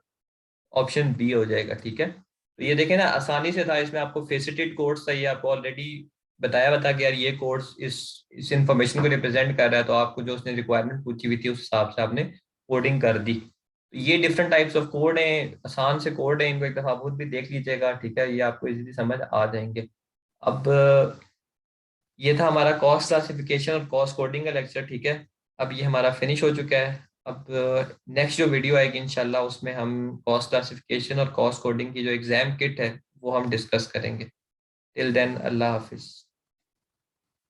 ऑप्शन बी हो जाएगा, ठीक है। तो ये देखें ना, आसानी से था। इसमें आपको फेसिटेड कोड्स था, ये आपको ऑलरेडी बताया बता कि यार ये कोड्स इस इंफॉर्मेशन को रिप्रेजेंट कर रहा है, तो आपको जो उसने रिक्वायरमेंट पूछी हुई थी उस हिसाब से आपने कोडिंग कर दी। तो ये डिफरेंट टाइप्स ऑफ कोड हैं, आसान से कोड है, इनको एक दफा खुद भी देख लीजिएगा, ठीक है, ये आपको इजीली समझ आ जाएंगे। अब ये था हमारा कॉस्ट क्लासिफिकेशन और कॉस्ट कोडिंग का लेक्चर, ठीक है। अब ये हमारा फिनिश हो चुका है। अब नेक्स्ट जो वीडियो आएगी इंशाल्लाह, उसमें हम कॉस्ट क्लासिफिकेशन और कॉस्ट कोडिंग की जो एग्जाम किट है वो हम डिस्कस करेंगे। टिल देन, अल्लाह हाफिज।